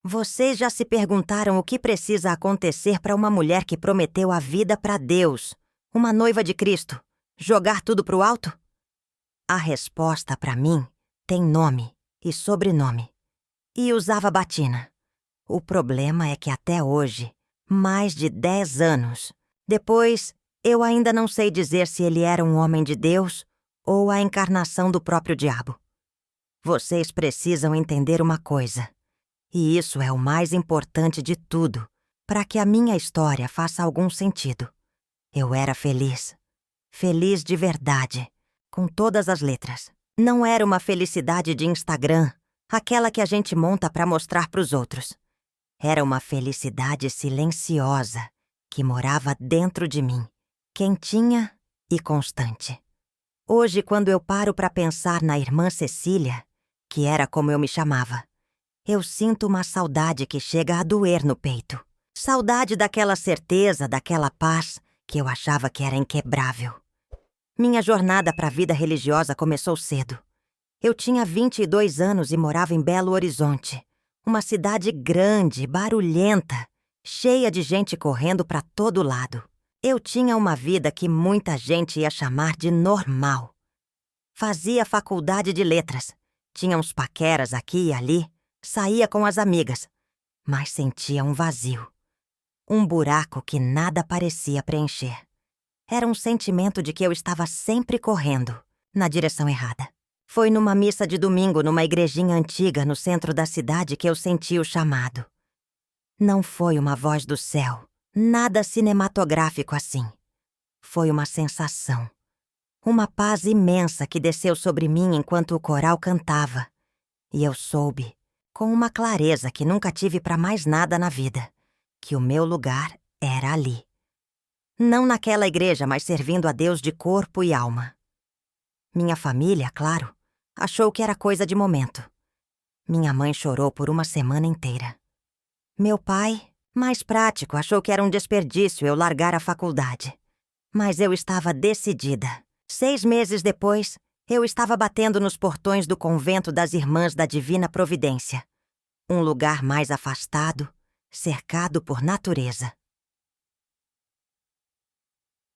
Vocês já se perguntaram o que precisa acontecer para uma mulher que prometeu a vida para Deus, uma noiva de Cristo, jogar tudo pro alto? A resposta para mim tem nome e sobrenome. E usava batina. O problema é que até hoje, mais de 10 anos depois, eu ainda não sei dizer se ele era um homem de Deus ou a encarnação do próprio diabo. Vocês precisam entender uma coisa. E isso é o mais importante de tudo, para que a minha história faça algum sentido. Eu era feliz. Feliz de verdade, com todas as letras. Não era uma felicidade de Instagram, aquela que a gente monta para mostrar para os outros. Era uma felicidade silenciosa, que morava dentro de mim, quentinha e constante. Hoje, quando eu paro para pensar na irmã Cecília, que era como eu me chamava, eu sinto uma saudade que chega a doer no peito. Saudade daquela certeza, daquela paz que eu achava que era inquebrável. Minha jornada para a vida religiosa começou cedo. Eu tinha 22 anos e morava em Belo Horizonte, uma cidade grande, barulhenta, cheia de gente correndo para todo lado. Eu tinha uma vida que muita gente ia chamar de normal. Fazia faculdade de letras, tinha uns paqueras aqui e ali, saía com as amigas, mas sentia um vazio. Um buraco que nada parecia preencher. Era um sentimento de que eu estava sempre correndo, na direção errada. Foi numa missa de domingo numa igrejinha antiga no centro da cidade que eu senti o chamado. Não foi uma voz do céu, nada cinematográfico assim. Foi uma sensação. Uma paz imensa que desceu sobre mim enquanto o coral cantava. E eu soube, com uma clareza que nunca tive para mais nada na vida, que o meu lugar era ali. Não naquela igreja, mas servindo a Deus de corpo e alma. Minha família, claro, achou que era coisa de momento. Minha mãe chorou por uma semana inteira. Meu pai, mais prático, achou que era um desperdício eu largar a faculdade. Mas eu estava decidida. 6 meses depois, eu estava batendo nos portões do convento das Irmãs da Divina Providência. Um lugar mais afastado, cercado por natureza.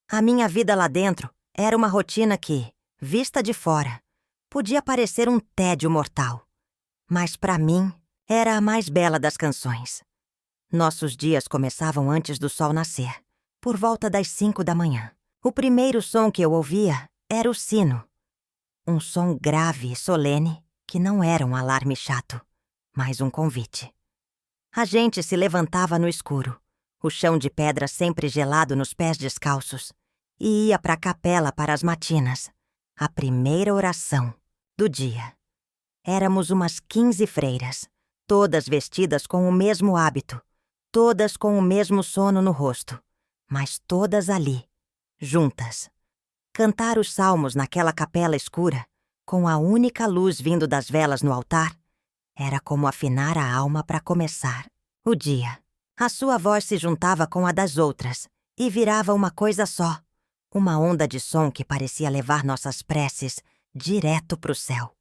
A minha vida lá dentro era uma rotina que, vista de fora, podia parecer um tédio mortal. Mas para mim, era a mais bela das canções. Nossos dias começavam antes do sol nascer, por volta das 5 da manhã. O primeiro som que eu ouvia era o sino. Um som grave e solene que não era um alarme chato, mas um convite. A gente se levantava no escuro, o chão de pedra sempre gelado nos pés descalços, e ia para a capela para as matinas, a primeira oração do dia. Éramos umas 15 freiras, todas vestidas com o mesmo hábito, todas com o mesmo sono no rosto, mas todas ali, juntas. Cantar os salmos naquela capela escura, com a única luz vindo das velas no altar, era como afinar a alma para começar o dia. A sua voz se juntava com a das outras e virava uma coisa só, uma onda de som que parecia levar nossas preces direto para o céu.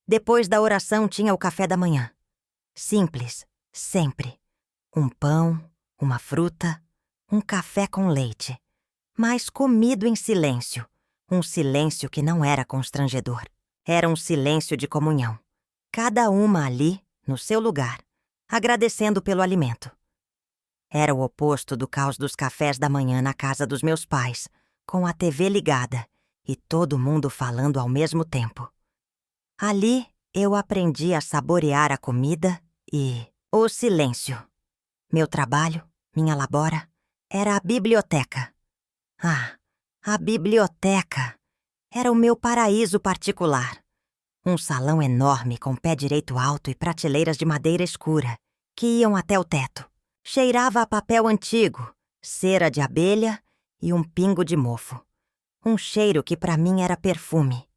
Depois da oração tinha o café da manhã. Simples, sempre. Um pão, uma fruta, um café com leite. Mas comido em silêncio. Um silêncio que não era constrangedor. Era um silêncio de comunhão. Cada uma ali, no seu lugar, agradecendo pelo alimento. Era o oposto do caos dos cafés da manhã na casa dos meus pais, com a TV ligada e todo mundo falando ao mesmo tempo. Ali, eu aprendi a saborear a comida e o silêncio. Meu trabalho, minha labora, era a biblioteca. Ah, a biblioteca! Era o meu paraíso particular. Um salão enorme com pé direito alto e prateleiras de madeira escura, que iam até o teto. Cheirava a papel antigo, cera de abelha e um pingo de mofo. Um cheiro que para mim era perfume.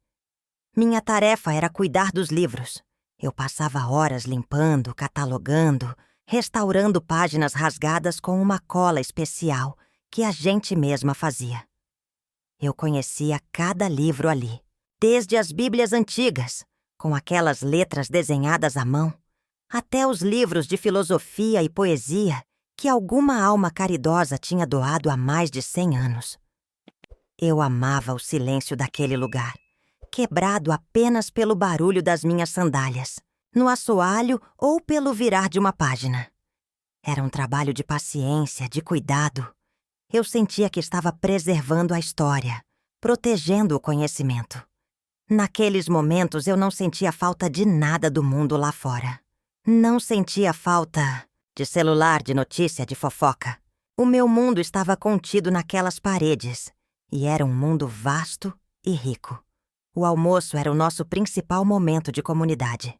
Minha tarefa era cuidar dos livros. Eu passava horas limpando, catalogando, restaurando páginas rasgadas com uma cola especial que a gente mesma fazia. Eu conhecia cada livro ali, desde as Bíblias antigas, com aquelas letras desenhadas à mão, Até os livros de filosofia e poesia que alguma alma caridosa tinha doado há mais de 100 anos. Eu amava o silêncio daquele lugar, quebrado apenas pelo barulho das minhas sandálias, no assoalho ou pelo virar de uma página. Era um trabalho de paciência, de cuidado. Eu sentia que estava preservando a história, protegendo o conhecimento. Naqueles momentos eu não sentia falta de nada do mundo lá fora. Não sentia falta de celular, de notícia, de fofoca. O meu mundo estava contido naquelas paredes, e era um mundo vasto e rico. O almoço era o nosso principal momento de comunidade.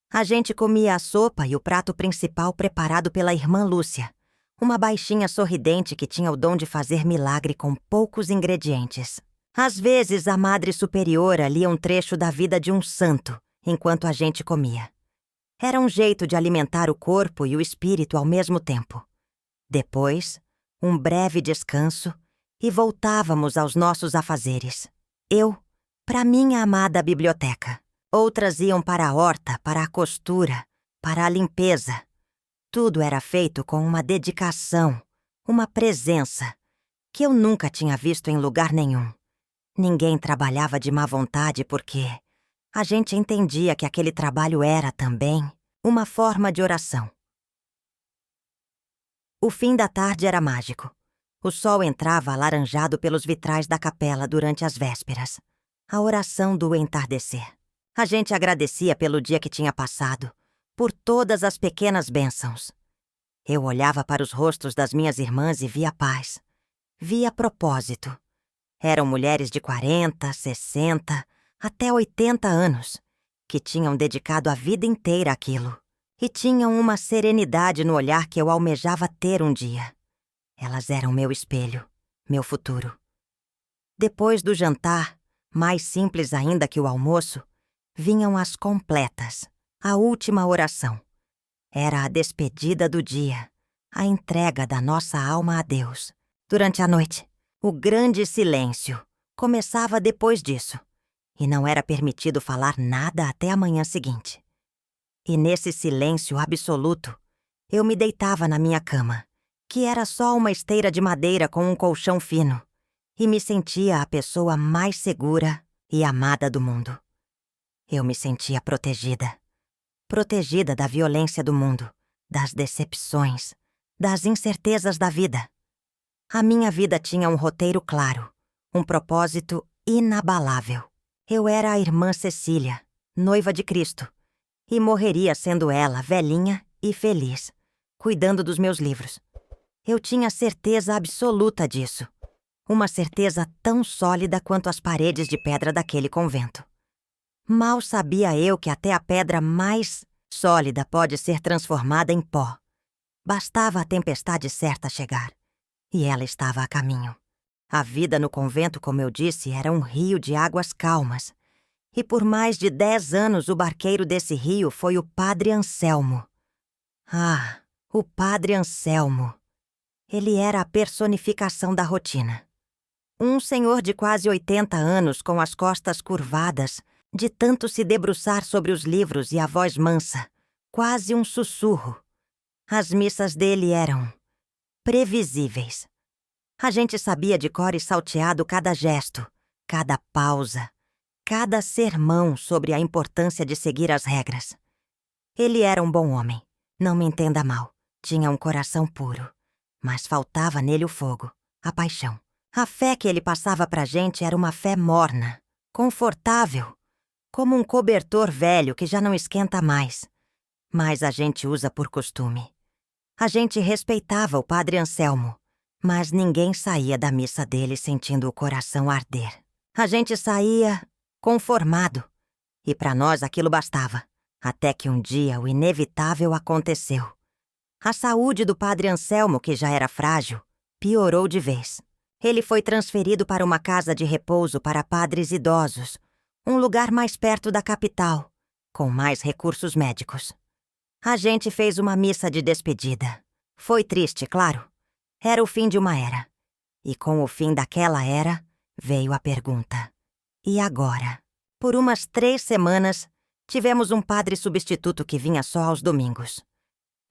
A gente comia a sopa e o prato principal preparado pela irmã Lúcia, uma baixinha sorridente que tinha o dom de fazer milagre com poucos ingredientes. Às vezes, a Madre Superiora lia um trecho da vida de um santo enquanto a gente comia. Era um jeito de alimentar o corpo e o espírito ao mesmo tempo. Depois, um breve descanso e voltávamos aos nossos afazeres. Eu, para minha amada biblioteca. Outras iam para a horta, para a costura, para a limpeza. Tudo era feito com uma dedicação, uma presença, que eu nunca tinha visto em lugar nenhum. Ninguém trabalhava de má vontade porque a gente entendia que aquele trabalho era também uma forma de oração. O fim da tarde era mágico. O sol entrava alaranjado pelos vitrais da capela durante as vésperas. A oração do entardecer. A gente agradecia pelo dia que tinha passado, por todas as pequenas bênçãos. Eu olhava para os rostos das minhas irmãs e via paz. Via propósito. Eram mulheres de 40, 60, até 80 anos, que tinham dedicado a vida inteira àquilo. E tinham uma serenidade no olhar que eu almejava ter um dia. Elas eram meu espelho, meu futuro. Depois do jantar, mais simples ainda que o almoço, vinham as completas, a última oração. Era a despedida do dia, a entrega da nossa alma a Deus. Durante a noite, o grande silêncio começava depois disso, e não era permitido falar nada até a manhã seguinte. E nesse silêncio absoluto, eu me deitava na minha cama, que era só uma esteira de madeira com um colchão fino, e me sentia a pessoa mais segura e amada do mundo. Eu me sentia protegida. Protegida da violência do mundo, das decepções, das incertezas da vida. A minha vida tinha um roteiro claro, um propósito inabalável. Eu era a irmã Cecília, noiva de Cristo, e morreria sendo ela velhinha e feliz, cuidando dos meus livros. Eu tinha certeza absoluta disso. Uma certeza tão sólida quanto as paredes de pedra daquele convento. Mal sabia eu que até a pedra mais sólida pode ser transformada em pó. Bastava a tempestade certa chegar, e ela estava a caminho. A vida no convento, como eu disse, era um rio de águas calmas, e por mais de 10 anos o barqueiro desse rio foi o Padre Anselmo. Ah, o Padre Anselmo. Ele era a personificação da rotina. Um senhor de quase 80 anos com as costas curvadas, de tanto se debruçar sobre os livros e a voz mansa, quase um sussurro. As missas dele eram previsíveis. A gente sabia de cor e salteado cada gesto, cada pausa, cada sermão sobre a importância de seguir as regras. Ele era um bom homem, não me entenda mal, tinha um coração puro, mas faltava nele o fogo, a paixão. A fé que ele passava pra gente era uma fé morna, confortável, como um cobertor velho que já não esquenta mais, mas a gente usa por costume. A gente respeitava o Padre Anselmo, mas ninguém saía da missa dele sentindo o coração arder. A gente saía conformado, e para nós aquilo bastava, até que um dia o inevitável aconteceu. A saúde do Padre Anselmo, que já era frágil, piorou de vez. Ele foi transferido para uma casa de repouso para padres idosos, um lugar mais perto da capital, com mais recursos médicos. A gente fez uma missa de despedida. Foi triste, claro. Era o fim de uma era. E com o fim daquela era, veio a pergunta: e agora? Por umas 3 semanas, Tivemos um padre substituto que vinha só aos domingos.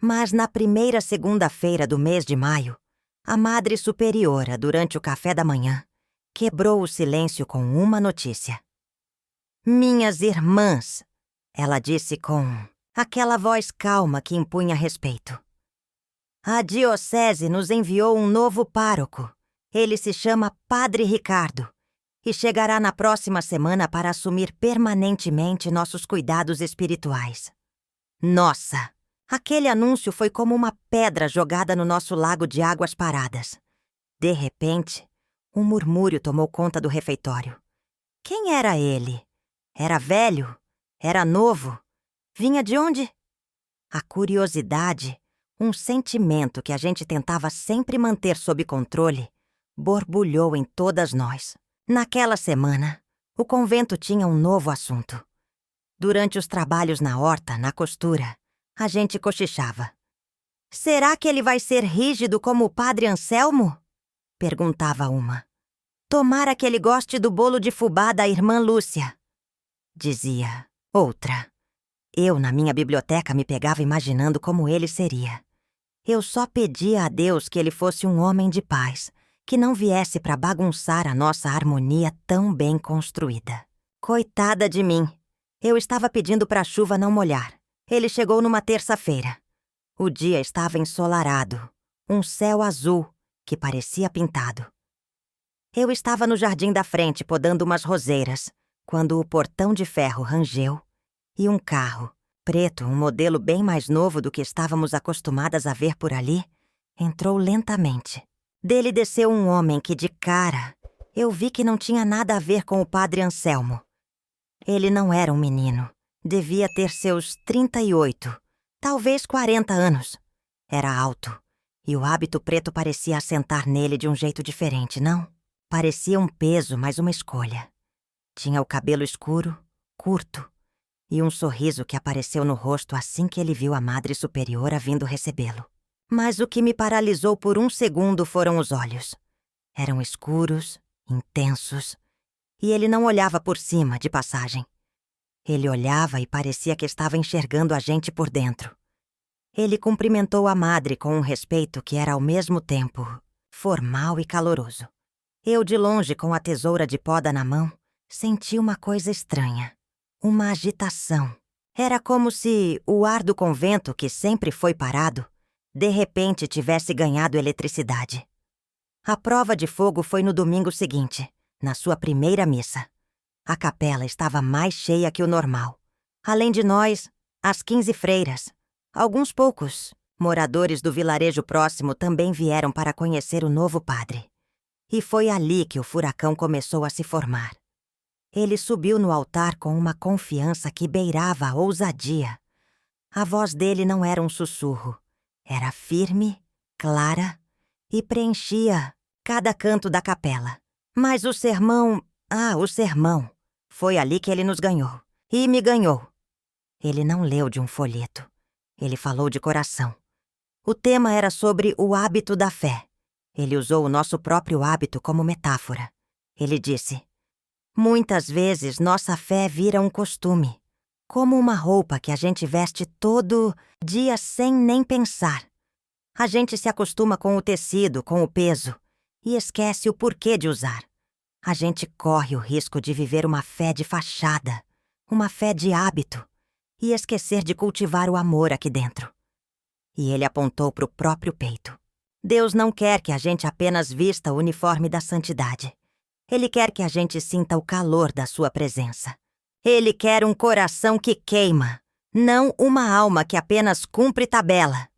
Mas na primeira segunda-feira do mês de maio, a Madre Superiora, durante o café da manhã, quebrou o silêncio com uma notícia. Minhas irmãs, ela disse com aquela voz calma que impunha respeito. A diocese nos enviou um novo pároco. Ele se chama Padre Ricardo e chegará na próxima semana para assumir permanentemente nossos cuidados espirituais. Nossa! Aquele anúncio foi como uma pedra jogada no nosso lago de águas paradas. De repente, um murmúrio tomou conta do refeitório. Quem era ele? Era velho? Era novo? Vinha de onde? A curiosidade, um sentimento que a gente tentava sempre manter sob controle, borbulhou em todas nós. Naquela semana, o convento tinha um novo assunto. Durante os trabalhos na horta, na costura, a gente cochichava. Será que ele vai ser rígido como o padre Anselmo? Perguntava uma. Tomara que ele goste do bolo de fubá da irmã Lúcia. Dizia outra. Eu, na minha biblioteca, me pegava imaginando como ele seria. Eu só pedia a Deus que ele fosse um homem de paz, que não viesse para bagunçar a nossa harmonia tão bem construída. Coitada de mim. Eu estava pedindo para a chuva não molhar. Ele chegou numa terça-feira. O dia estava ensolarado, um céu azul que parecia pintado. Eu estava no jardim da frente podando umas roseiras, quando o portão de ferro rangeu e um carro, preto, um modelo bem mais novo do que estávamos acostumadas a ver por ali, entrou lentamente. Dele desceu um homem que, de cara, eu vi que não tinha nada a ver com o padre Anselmo. Ele não era um menino. Devia ter seus 38, talvez 40 anos. Era alto, e o hábito preto parecia assentar nele de um jeito diferente, não? Parecia um peso, mas uma escolha. Tinha o cabelo escuro, curto, e um sorriso que apareceu no rosto assim que ele viu a Madre Superiora vindo recebê-lo. Mas o que me paralisou por um segundo foram os olhos. Eram escuros, intensos, e ele não olhava por cima, de passagem. Ele olhava e parecia que estava enxergando a gente por dentro. Ele cumprimentou a madre com um respeito que era ao mesmo tempo formal e caloroso. Eu, de longe, com a tesoura de poda na mão, senti uma coisa estranha. Uma agitação. Era como se o ar do convento, que sempre foi parado, de repente tivesse ganhado eletricidade. A prova de fogo foi no domingo seguinte, na sua primeira missa. A capela estava mais cheia que o normal. Além de nós, as 15 freiras. Alguns poucos moradores do vilarejo próximo também vieram para conhecer o novo padre. E foi ali que o furacão começou a se formar. Ele subiu no altar com uma confiança que beirava a ousadia. A voz dele não era um sussurro. Era firme, clara e preenchia cada canto da capela. Mas o sermão... o sermão. Foi ali que ele nos ganhou. E me ganhou. Ele não leu de um folheto. Ele falou de coração. O tema era sobre o hábito da fé. Ele usou o nosso próprio hábito como metáfora. Ele disse: muitas vezes nossa fé vira um costume, como uma roupa que a gente veste todo dia sem nem pensar. A gente se acostuma com o tecido, com o peso, e esquece o porquê de usar. A gente corre o risco de viver uma fé de fachada, uma fé de hábito, e esquecer de cultivar o amor aqui dentro. E ele apontou para o próprio peito. Deus não quer que a gente apenas vista o uniforme da santidade. Ele quer que a gente sinta o calor da sua presença. Ele quer um coração que queima, não uma alma que apenas cumpre tabela.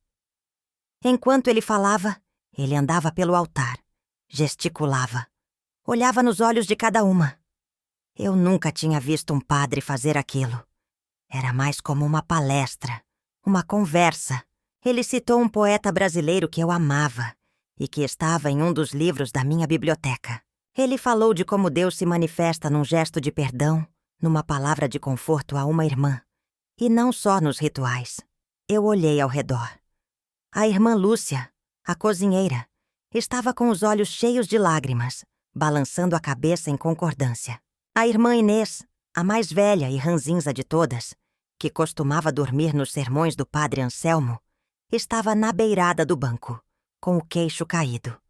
Enquanto ele falava, ele andava pelo altar, gesticulava. Olhava nos olhos de cada uma. Eu nunca tinha visto um padre fazer aquilo. Era mais como uma palestra, uma conversa. Ele citou um poeta brasileiro que eu amava e que estava em um dos livros da minha biblioteca. Ele falou de como Deus se manifesta num gesto de perdão, numa palavra de conforto a uma irmã, e não só nos rituais. Eu olhei ao redor. A irmã Lúcia, a cozinheira, estava com os olhos cheios de lágrimas, balançando a cabeça em concordância. A irmã Inês, a mais velha e ranzinza de todas, que costumava dormir nos sermões do padre Anselmo, estava na beirada do banco, com o queixo caído.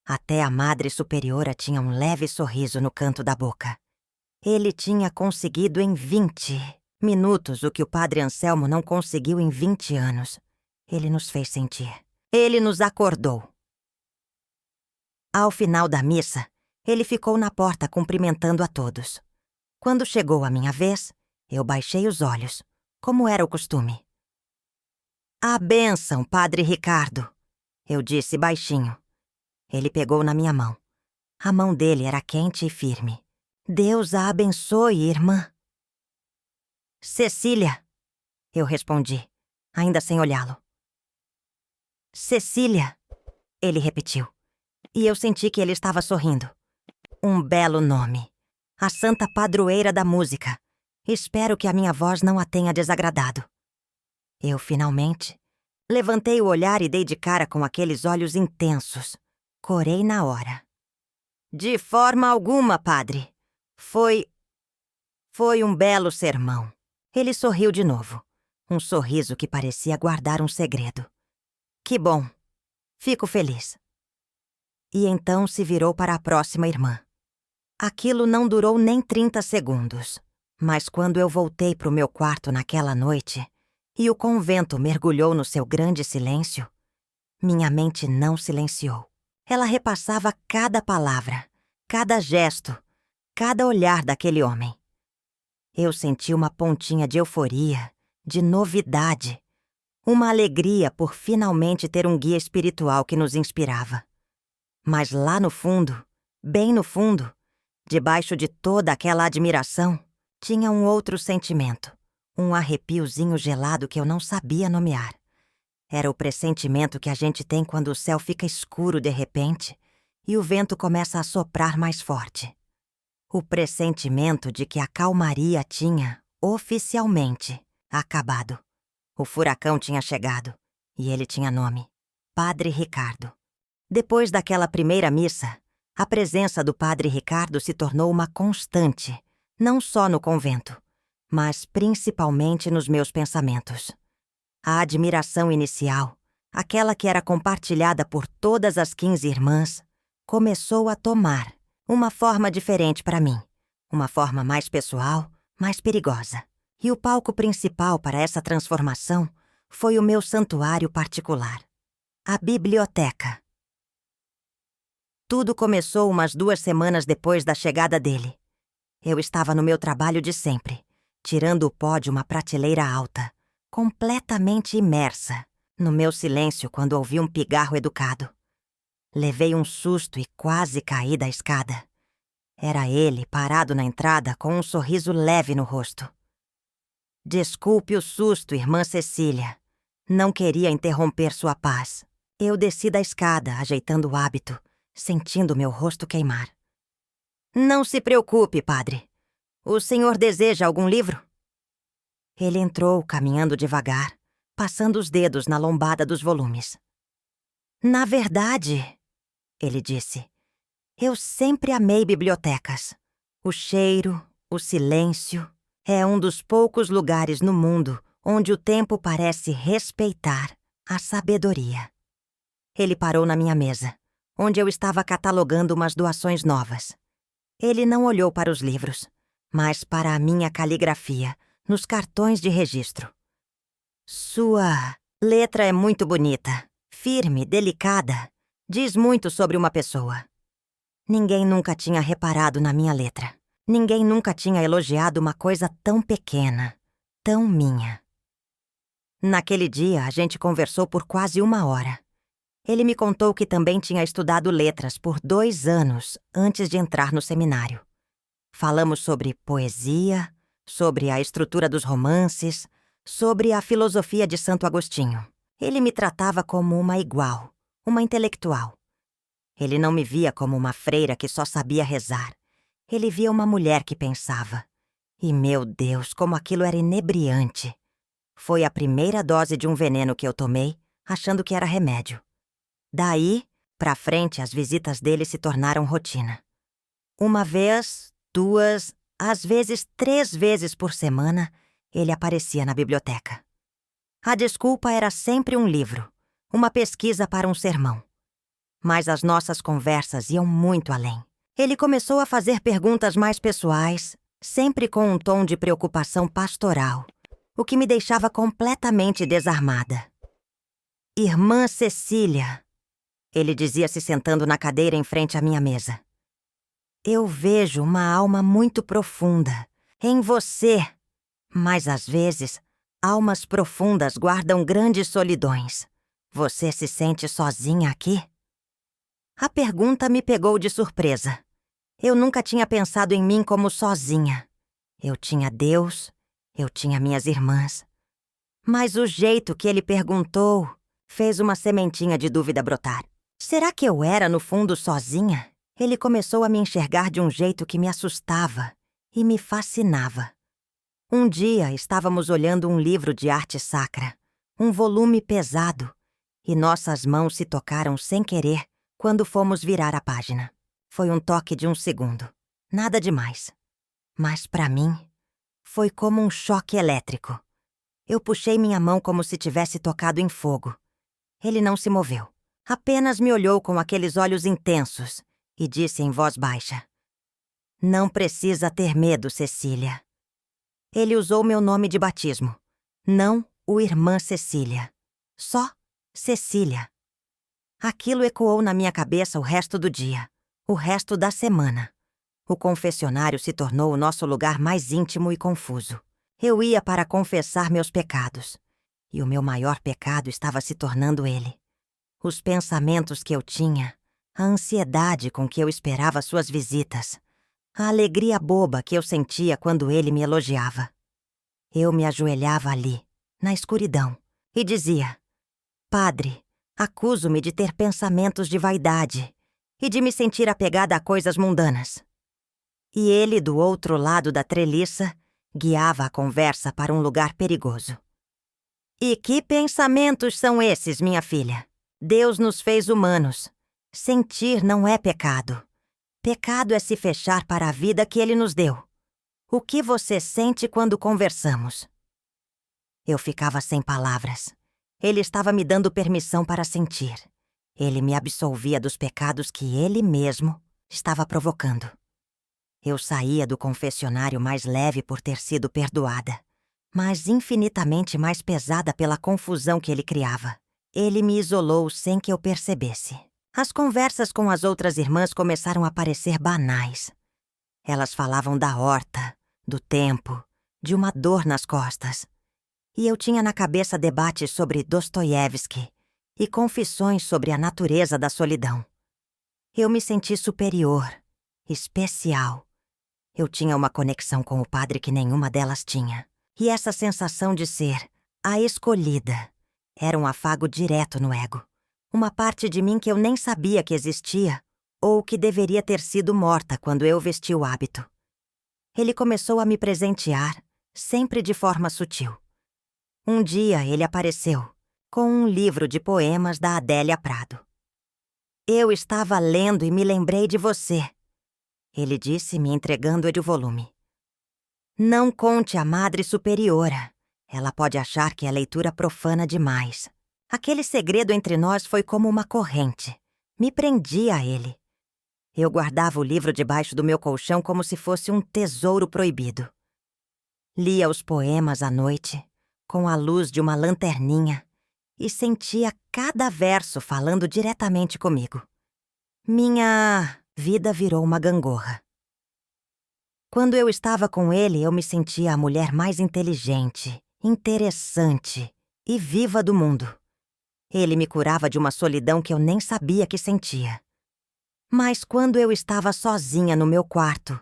Até a Madre Superiora tinha um leve sorriso no canto da boca. Ele tinha conseguido em 20 minutos o que o padre Anselmo não conseguiu em 20 anos. Ele nos fez sentir. Ele nos acordou. Ao final da missa, ele ficou na porta cumprimentando a todos. Quando chegou a minha vez, eu baixei os olhos, como era o costume. "A bênção, Padre Ricardo", eu disse baixinho. Ele pegou na minha mão. A mão dele era quente e firme. "Deus a abençoe, irmã." "Cecília", eu respondi, ainda sem olhá-lo. "Cecília", ele repetiu, e eu senti que ele estava sorrindo. Um belo nome. A santa padroeira da música. Espero que a minha voz não a tenha desagradado. Eu, finalmente, levantei o olhar e dei de cara com aqueles olhos intensos. Corei na hora. "De forma alguma, padre. Foi um belo sermão." Ele sorriu de novo. Um sorriso que parecia guardar um segredo. "Que bom. Fico feliz." E então se virou para a próxima irmã. Aquilo não durou nem 30 segundos. Mas quando eu voltei para o meu quarto naquela noite e o convento mergulhou no seu grande silêncio, minha mente não silenciou. Ela repassava cada palavra, cada gesto, cada olhar daquele homem. Eu senti uma pontinha de euforia, de novidade, uma alegria por finalmente ter um guia espiritual que nos inspirava. Mas lá no fundo, bem no fundo, debaixo de toda aquela admiração, tinha um outro sentimento, um arrepiozinho gelado que eu não sabia nomear. Era o pressentimento que a gente tem quando o céu fica escuro de repente e o vento começa a soprar mais forte. O pressentimento de que a calmaria tinha, oficialmente, acabado. O furacão tinha chegado e ele tinha nome: Padre Ricardo. Depois daquela primeira missa, a presença do Padre Ricardo se tornou uma constante, não só no convento, mas principalmente nos meus pensamentos. A admiração inicial, aquela que era compartilhada por todas as 15 irmãs, começou a tomar uma forma diferente para mim, uma forma mais pessoal, mais perigosa. E o palco principal para essa transformação foi o meu santuário particular, a biblioteca. Tudo começou umas 2 semanas depois da chegada dele. Eu estava no meu trabalho de sempre, tirando o pó de uma prateleira alta, completamente imersa, no meu silêncio quando ouvi um pigarro educado. Levei um susto e quase caí da escada. Era ele parado na entrada com um sorriso leve no rosto. "Desculpe o susto, irmã Cecília. Não queria interromper sua paz." Eu desci da escada, ajeitando o hábito, sentindo meu rosto queimar. "Não se preocupe, padre. O senhor deseja algum livro?" Ele entrou, caminhando devagar, passando os dedos na lombada dos volumes. "Na verdade", ele disse, "eu sempre amei bibliotecas. O cheiro, o silêncio, é um dos poucos lugares no mundo onde o tempo parece respeitar a sabedoria." Ele parou na minha mesa, onde eu estava catalogando umas doações novas. Ele não olhou para os livros, mas para a minha caligrafia, nos cartões de registro. "Sua letra é muito bonita, firme, delicada. Diz muito sobre uma pessoa." Ninguém nunca tinha reparado na minha letra. Ninguém nunca tinha elogiado uma coisa tão pequena, tão minha. Naquele dia, a gente conversou por quase 1 hora. Ele me contou que também tinha estudado letras por 2 anos antes de entrar no seminário. Falamos sobre poesia, sobre a estrutura dos romances, sobre a filosofia de Santo Agostinho. Ele me tratava como uma igual, uma intelectual. Ele não me via como uma freira que só sabia rezar. Ele via uma mulher que pensava. E, meu Deus, como aquilo era inebriante. Foi a primeira dose de um veneno que eu tomei, achando que era remédio. Daí, pra frente, as visitas dele se tornaram rotina. 1 vez, 2, às vezes 3 vezes por semana, ele aparecia na biblioteca. A desculpa era sempre um livro, uma pesquisa para um sermão. Mas as nossas conversas iam muito além. Ele começou a fazer perguntas mais pessoais, sempre com um tom de preocupação pastoral, o que me deixava completamente desarmada. Irmã Cecília, ele dizia se sentando na cadeira em frente à minha mesa. Eu vejo uma alma muito profunda em você, mas às vezes, almas profundas guardam grandes solidões. Você se sente sozinha aqui? A pergunta me pegou de surpresa. Eu nunca tinha pensado em mim como sozinha. Eu tinha Deus, eu tinha minhas irmãs. Mas o jeito que ele perguntou fez uma sementinha de dúvida brotar. Será que eu era, no fundo, sozinha? Ele começou a me enxergar de um jeito que me assustava e me fascinava. Um dia estávamos olhando um livro de arte sacra, um volume pesado, e nossas mãos se tocaram sem querer quando fomos virar a página. Foi um toque de um segundo. Nada demais. Mas para mim, foi como um choque elétrico. Eu puxei minha mão como se tivesse tocado em fogo. Ele não se moveu. Apenas me olhou com aqueles olhos intensos e disse em voz baixa: "Não precisa ter medo, Cecília." Ele usou meu nome de batismo. Não o Irmã Cecília. Só Cecília. Aquilo ecoou na minha cabeça o resto do dia, o resto da semana. O confessionário se tornou o nosso lugar mais íntimo e confuso. Eu ia para confessar meus pecados. E o meu maior pecado estava se tornando ele. Os pensamentos que eu tinha, a ansiedade com que eu esperava suas visitas, a alegria boba que eu sentia quando ele me elogiava. Eu me ajoelhava ali, na escuridão, e dizia: "Padre, acuso-me de ter pensamentos de vaidade e de me sentir apegada a coisas mundanas." E ele, do outro lado da treliça, guiava a conversa para um lugar perigoso. "E que pensamentos são esses, minha filha? Deus nos fez humanos. Sentir não é pecado. Pecado é se fechar para a vida que ele nos deu. O que você sente quando conversamos?" Eu ficava sem palavras. Ele estava me dando permissão para sentir. Ele me absolvia dos pecados que ele mesmo estava provocando. Eu saía do confessionário mais leve por ter sido perdoada, mas infinitamente mais pesada pela confusão que ele criava. Ele me isolou sem que eu percebesse. As conversas com as outras irmãs começaram a parecer banais. Elas falavam da horta, do tempo, de uma dor nas costas. E eu tinha na cabeça debates sobre Dostoiévski e confissões sobre a natureza da solidão. Eu me senti superior, especial. Eu tinha uma conexão com o padre que nenhuma delas tinha. E essa sensação de ser a escolhida era um afago direto no ego. Uma parte de mim que eu nem sabia que existia ou que deveria ter sido morta quando eu vesti o hábito. Ele começou a me presentear, sempre de forma sutil. Um dia ele apareceu, com um livro de poemas da Adélia Prado. "Eu estava lendo e me lembrei de você", ele disse, me entregando-lhe o volume. "Não conte à Madre Superiora. Ela pode achar que é leitura profana demais." Aquele segredo entre nós foi como uma corrente. Me prendia a ele. Eu guardava o livro debaixo do meu colchão como se fosse um tesouro proibido. Lia os poemas à noite, com a luz de uma lanterninha, e sentia cada verso falando diretamente comigo. Minha vida virou uma gangorra. Quando eu estava com ele, eu me sentia a mulher mais inteligente, interessante e viva do mundo. Ele me curava de uma solidão que eu nem sabia que sentia. Mas quando eu estava sozinha no meu quarto,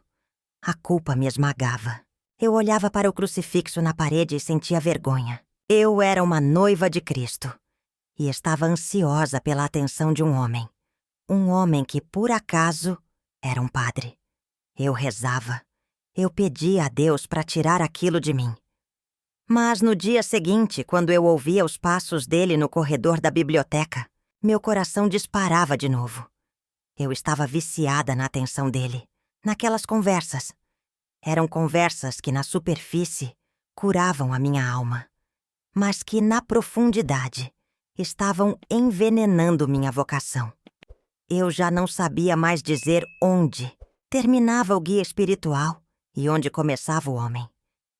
a culpa me esmagava. Eu olhava para o crucifixo na parede e sentia vergonha. Eu era uma noiva de Cristo e estava ansiosa pela atenção de um homem. Um homem que, por acaso, era um padre. Eu rezava. Eu pedia a Deus para tirar aquilo de mim. Mas no dia seguinte, quando eu ouvia os passos dele no corredor da biblioteca, meu coração disparava de novo. Eu estava viciada na atenção dele, naquelas conversas. Eram conversas que, na superfície, curavam a minha alma, mas que, na profundidade, estavam envenenando minha vocação. Eu já não sabia mais dizer onde terminava o guia espiritual e onde começava o homem.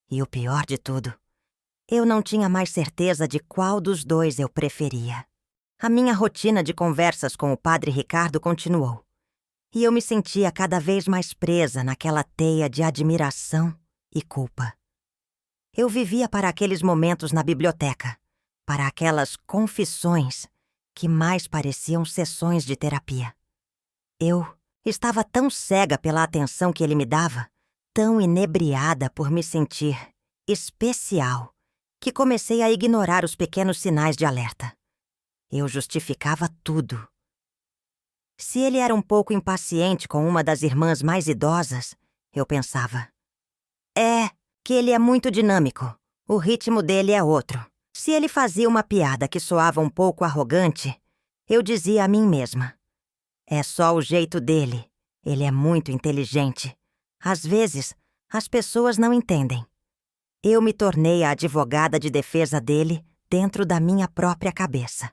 E o pior de tudo, eu não tinha mais certeza de qual dos dois eu preferia. A minha rotina de conversas com o Padre Ricardo continuou, e eu me sentia cada vez mais presa naquela teia de admiração e culpa. Eu vivia para aqueles momentos na biblioteca, para aquelas confissões que mais pareciam sessões de terapia. Eu estava tão cega pela atenção que ele me dava, tão inebriada por me sentir especial, que comecei a ignorar os pequenos sinais de alerta. Eu justificava tudo. Se ele era um pouco impaciente com uma das irmãs mais idosas, eu pensava: é que ele é muito dinâmico, o ritmo dele é outro. Se ele fazia uma piada que soava um pouco arrogante, eu dizia a mim mesma: é só o jeito dele, ele é muito inteligente. Às vezes, as pessoas não entendem. Eu me tornei a advogada de defesa dele dentro da minha própria cabeça.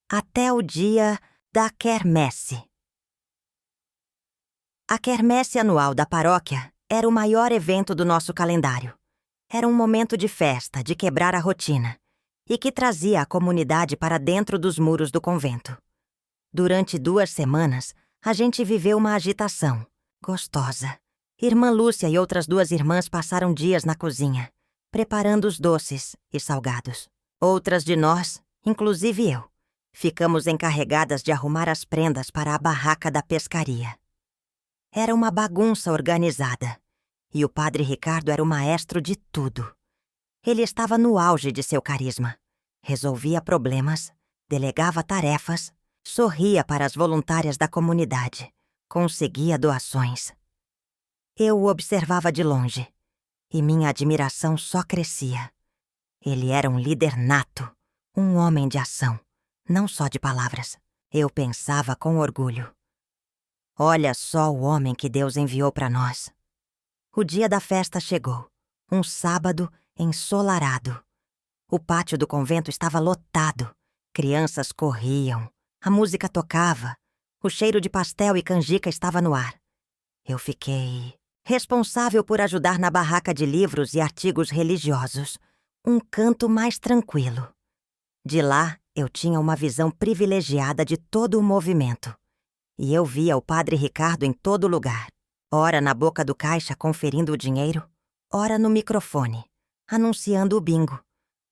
Até o dia da quermesse. A quermesse anual da paróquia era o maior evento do nosso calendário. Era um momento de festa, de quebrar a rotina, e que trazia a comunidade para dentro dos muros do convento. Durante 2 semanas, a gente viveu uma agitação gostosa. Irmã Lúcia e outras 2 irmãs passaram dias na cozinha, preparando os doces e salgados. Outras de nós, inclusive eu, ficamos encarregadas de arrumar as prendas para a barraca da pescaria. Era uma bagunça organizada, e o Padre Ricardo era o maestro de tudo. Ele estava no auge de seu carisma. Resolvia problemas, delegava tarefas, sorria para as voluntárias da comunidade, conseguia doações. Eu o observava de longe, e minha admiração só crescia. Ele era um líder nato, um homem de ação, não só de palavras. Eu pensava com orgulho: olha só o homem que Deus enviou para nós. O dia da festa chegou, um sábado ensolarado. O pátio do convento estava lotado. Crianças corriam, a música tocava, o cheiro de pastel e canjica estava no ar. Eu fiquei responsável por ajudar na barraca de livros e artigos religiosos, um canto mais tranquilo. De lá, eu tinha uma visão privilegiada de todo o movimento. E eu via o Padre Ricardo em todo lugar, ora na boca do caixa conferindo o dinheiro, ora no microfone, anunciando o bingo,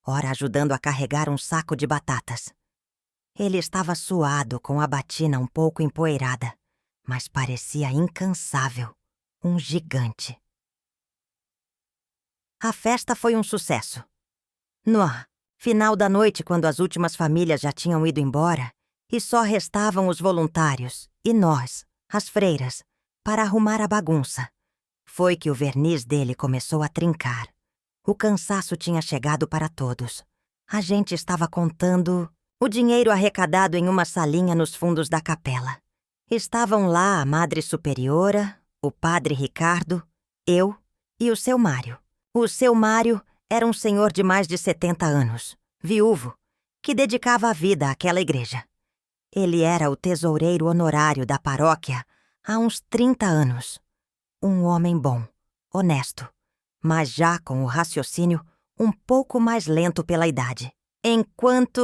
ora ajudando a carregar um saco de batatas. Ele estava suado, com a batina um pouco empoeirada, mas parecia incansável, um gigante. A festa foi um sucesso. No final da noite, quando as últimas famílias já tinham ido embora, e só restavam os voluntários e nós, as freiras, para arrumar a bagunça, foi que o verniz dele começou a trincar. O cansaço tinha chegado para todos. A gente estava contando o dinheiro arrecadado em uma salinha nos fundos da capela. Estavam lá a Madre Superiora, o Padre Ricardo, eu e o seu Mário. O seu Mário era um senhor de mais de 70 anos, viúvo, que dedicava a vida àquela igreja. Ele era o tesoureiro honorário da paróquia há uns 30 anos. Um homem bom, honesto, mas já com o raciocínio um pouco mais lento pela idade. Enquanto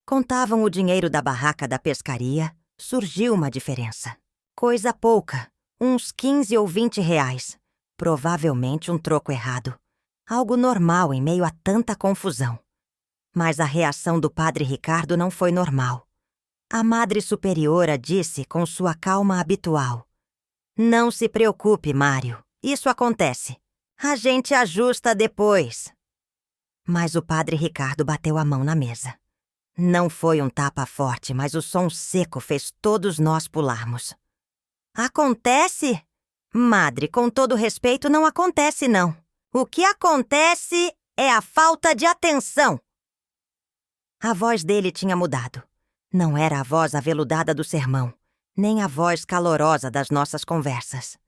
contavam o dinheiro da barraca da pescaria, surgiu uma diferença. Coisa pouca, uns 15 ou 20 reais. Provavelmente um troco errado. Algo normal em meio a tanta confusão. Mas a reação do Padre Ricardo não foi normal. A Madre Superiora disse com sua calma habitual: não se preocupe, Mário. Isso acontece. A gente ajusta depois. Mas o Padre Ricardo bateu a mão na mesa. Não foi um tapa forte, mas o som seco fez todos nós pularmos. Acontece? Madre, com todo respeito, não acontece, não. O que acontece é a falta de atenção. A voz dele tinha mudado. Não era a voz aveludada do sermão, nem a voz calorosa das nossas conversas.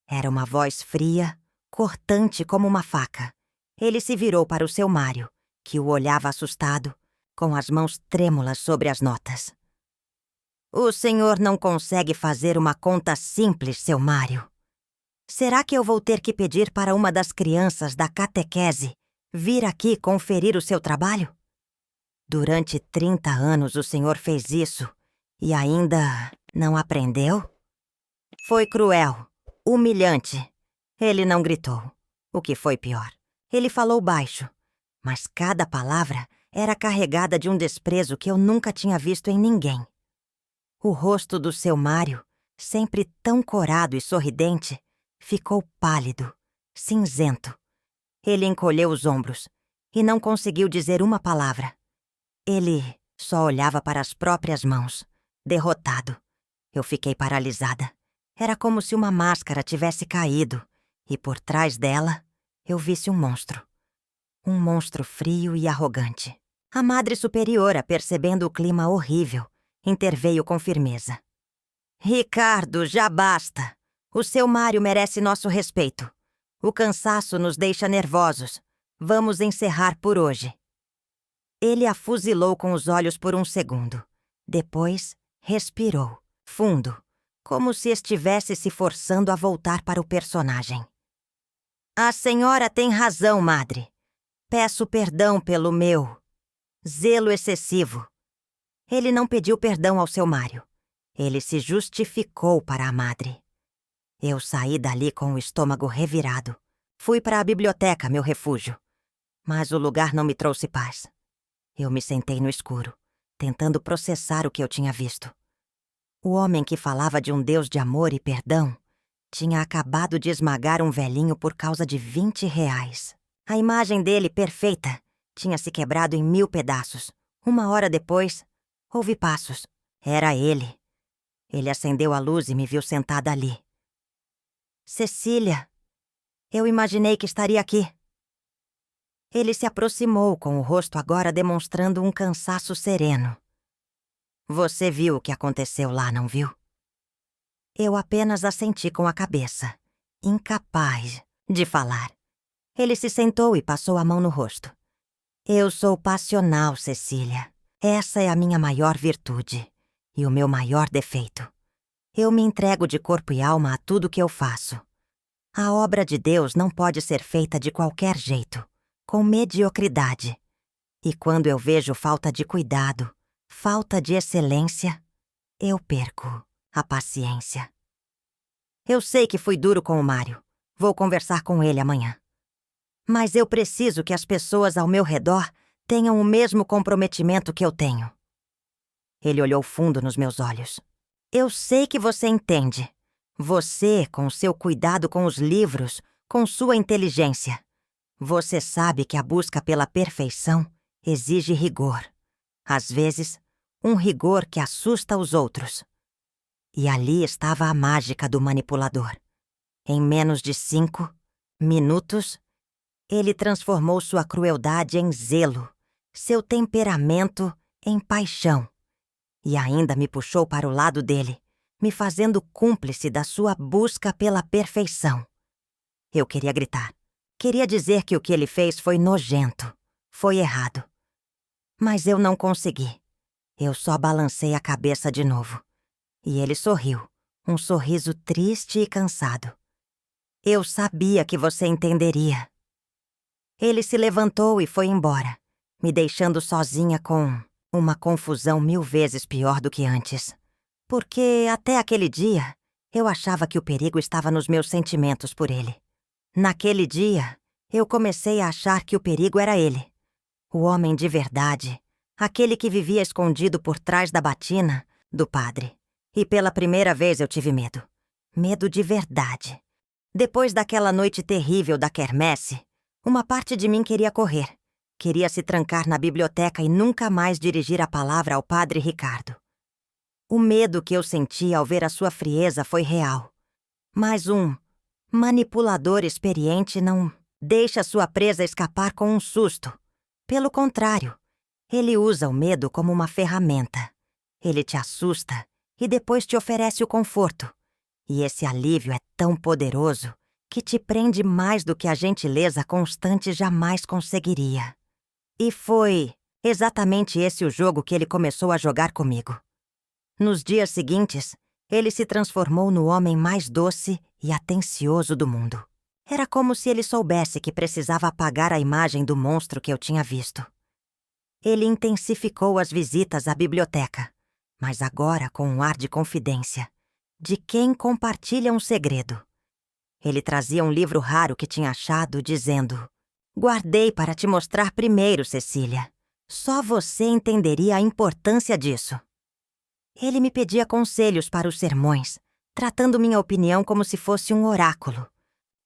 Era uma voz fria, cortante como uma faca, Ele se virou para o seu Mário, que o olhava assustado, com as mãos trêmulas sobre as notas. O senhor não consegue fazer uma conta simples, seu Mário. Será que eu vou ter que pedir para uma das crianças da catequese vir aqui conferir o seu trabalho? Durante 30 anos o senhor fez isso e ainda não aprendeu? Foi cruel, humilhante. Ele não gritou, o que foi pior. Ele falou baixo, mas cada palavra era carregada de um desprezo que eu nunca tinha visto em ninguém. O rosto do seu Mário, sempre tão corado e sorridente, ficou pálido, cinzento. Ele encolheu os ombros e não conseguiu dizer uma palavra. Ele só olhava para as próprias mãos, derrotado. Eu fiquei paralisada. Era como se uma máscara tivesse caído e por trás dela eu visse um monstro. Um monstro frio e arrogante. A Madre Superiora, percebendo o clima horrível, interveio com firmeza. Ricardo, já basta. O seu Mário merece nosso respeito. O cansaço nos deixa nervosos. Vamos encerrar por hoje. Ele a fuzilou com os olhos por um segundo. Depois, respirou, fundo, como se estivesse se forçando a voltar para o personagem. A senhora tem razão, madre. Peço perdão pelo meu zelo excessivo. Ele não pediu perdão ao seu Mário. Ele se justificou para a madre. Eu saí dali com o estômago revirado. Fui para a biblioteca, meu refúgio. Mas o lugar não me trouxe paz. Eu me sentei no escuro, tentando processar o que eu tinha visto. O homem que falava de um Deus de amor e perdão tinha acabado de esmagar um velhinho por causa de R$ 20. A imagem dele, perfeita, tinha se quebrado em 1000 pedaços. 1 hora depois, ouvi passos. Era ele. Ele acendeu a luz e me viu sentada ali. Cecília, eu imaginei que estaria aqui. Ele se aproximou, com o rosto agora demonstrando um cansaço sereno. Você viu o que aconteceu lá, não viu? Eu apenas assenti com a cabeça, incapaz de falar. Ele se sentou e passou a mão no rosto. Eu sou passional, Cecília. Essa é a minha maior virtude e o meu maior defeito. Eu me entrego de corpo e alma a tudo que eu faço. A obra de Deus não pode ser feita de qualquer jeito, com mediocridade. E quando eu vejo falta de cuidado, falta de excelência, eu perco a paciência. Eu sei que fui duro com o Mário. Vou conversar com ele amanhã. Mas eu preciso que as pessoas ao meu redor tenham o mesmo comprometimento que eu tenho. Ele olhou fundo nos meus olhos. Eu sei que você entende. Você, com seu cuidado com os livros, com sua inteligência. Você sabe que a busca pela perfeição exige rigor. Às vezes, um rigor que assusta os outros. E ali estava a mágica do manipulador. Em menos de 5 minutos, ele transformou sua crueldade em zelo, seu temperamento em paixão. E ainda me puxou para o lado dele, me fazendo cúmplice da sua busca pela perfeição. Eu queria gritar. Queria dizer que o que ele fez foi nojento, foi errado. Mas eu não consegui. Eu só balancei a cabeça de novo. E ele sorriu, um sorriso triste e cansado. Eu sabia que você entenderia. Ele se levantou e foi embora, me deixando sozinha com uma confusão 1000 vezes pior do que antes. Porque até aquele dia, eu achava que o perigo estava nos meus sentimentos por ele. Naquele dia, eu comecei a achar que o perigo era ele. O homem de verdade, aquele que vivia escondido por trás da batina do padre. E pela primeira vez eu tive medo. Medo de verdade. Depois daquela noite terrível da quermesse, uma parte de mim queria correr. Queria se trancar na biblioteca e nunca mais dirigir a palavra ao padre Ricardo. O medo que eu senti ao ver a sua frieza foi real. Mas um manipulador experiente não deixa sua presa escapar com um susto. Pelo contrário, ele usa o medo como uma ferramenta. Ele te assusta e depois te oferece o conforto. E esse alívio é tão poderoso que te prende mais do que a gentileza constante jamais conseguiria. E foi exatamente esse o jogo que ele começou a jogar comigo. Nos dias seguintes, ele se transformou no homem mais doce e atencioso do mundo. Era como se ele soubesse que precisava apagar a imagem do monstro que eu tinha visto. Ele intensificou as visitas à biblioteca, mas agora com um ar de confidência, de quem compartilha um segredo. Ele trazia um livro raro que tinha achado, dizendo: "Guardei para te mostrar primeiro, Cecília. Só você entenderia a importância disso." Ele me pedia conselhos para os sermões, tratando minha opinião como se fosse um oráculo.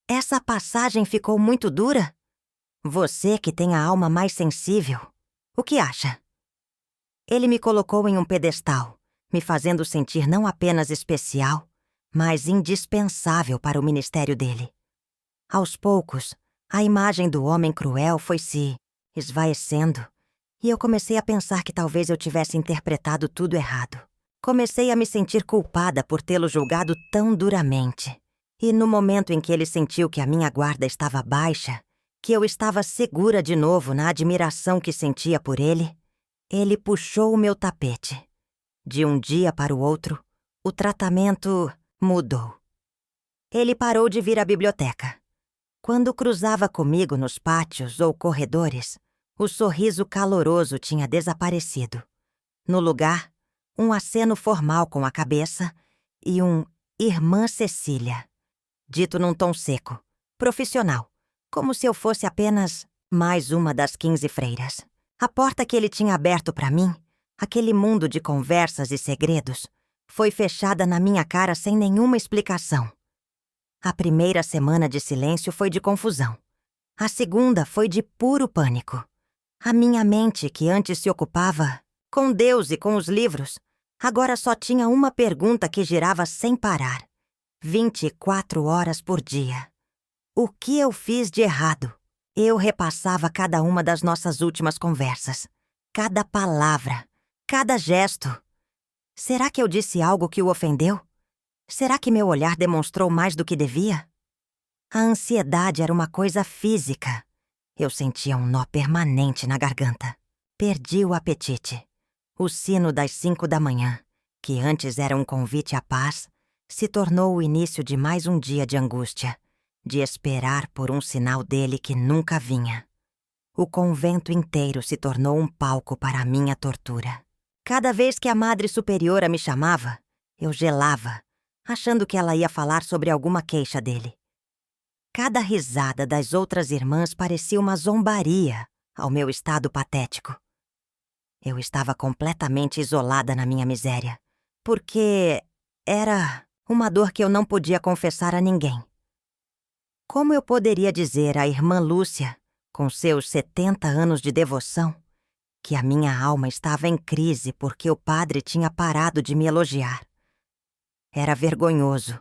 Essa passagem ficou muito dura? Você que tem a alma mais sensível, o que acha? Ele me colocou em um pedestal, me fazendo sentir não apenas especial, mas indispensável para o ministério dele. Aos poucos, a imagem do homem cruel foi se esvaecendo, e eu comecei a pensar que talvez eu tivesse interpretado tudo errado. Comecei a me sentir culpada por tê-lo julgado tão duramente. E no momento em que ele sentiu que a minha guarda estava baixa, que eu estava segura de novo na admiração que sentia por ele, ele puxou o meu tapete. De um dia para o outro, o tratamento mudou. Ele parou de vir à biblioteca. Quando cruzava comigo nos pátios ou corredores, o sorriso caloroso tinha desaparecido. No lugar, um aceno formal com a cabeça e um "Irmã Cecília", dito num tom seco, profissional, como se eu fosse apenas mais uma das 15 freiras. A porta que ele tinha aberto para mim, aquele mundo de conversas e segredos, foi fechada na minha cara sem nenhuma explicação. A primeira semana de silêncio foi de confusão. A segunda foi de puro pânico. A minha mente, que antes se ocupava com Deus e com os livros, agora só tinha uma pergunta que girava sem parar, 24 horas por dia. O que eu fiz de errado? Eu repassava cada uma das nossas últimas conversas, cada palavra, cada gesto. Será que eu disse algo que o ofendeu? Será que meu olhar demonstrou mais do que devia? A ansiedade era uma coisa física. Eu sentia um nó permanente na garganta. Perdi o apetite. O sino das 5 da manhã, que antes era um convite à paz, se tornou o início de mais um dia de angústia, de esperar por um sinal dele que nunca vinha. O convento inteiro se tornou um palco para a minha tortura. Cada vez que a Madre Superiora me chamava, eu gelava, achando que ela ia falar sobre alguma queixa dele. Cada risada das outras irmãs parecia uma zombaria ao meu estado patético. Eu estava completamente isolada na minha miséria, porque era uma dor que eu não podia confessar a ninguém. Como eu poderia dizer à irmã Lúcia, com seus 70 anos de devoção, que a minha alma estava em crise porque o padre tinha parado de me elogiar? Era vergonhoso,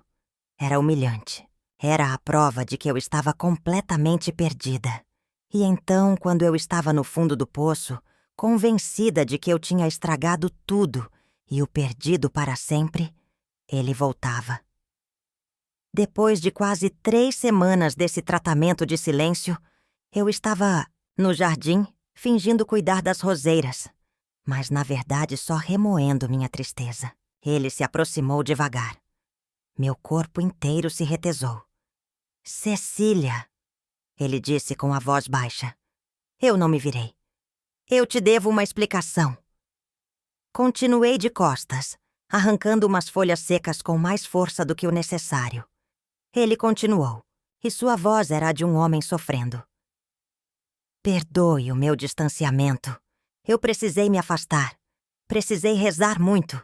era humilhante, era a prova de que eu estava completamente perdida. E então, quando eu estava no fundo do poço, convencida de que eu tinha estragado tudo e o perdido para sempre, ele voltava. Depois de quase 3 semanas desse tratamento de silêncio, eu estava no jardim, fingindo cuidar das roseiras, mas na verdade só remoendo minha tristeza. Ele se aproximou devagar. Meu corpo inteiro se retesou. "Cecília", ele disse com a voz baixa. Eu não me virei. "Eu te devo uma explicação." Continuei de costas, arrancando umas folhas secas com mais força do que o necessário. Ele continuou, e sua voz era a de um homem sofrendo. "Perdoe o meu distanciamento. Eu precisei me afastar. Precisei rezar muito."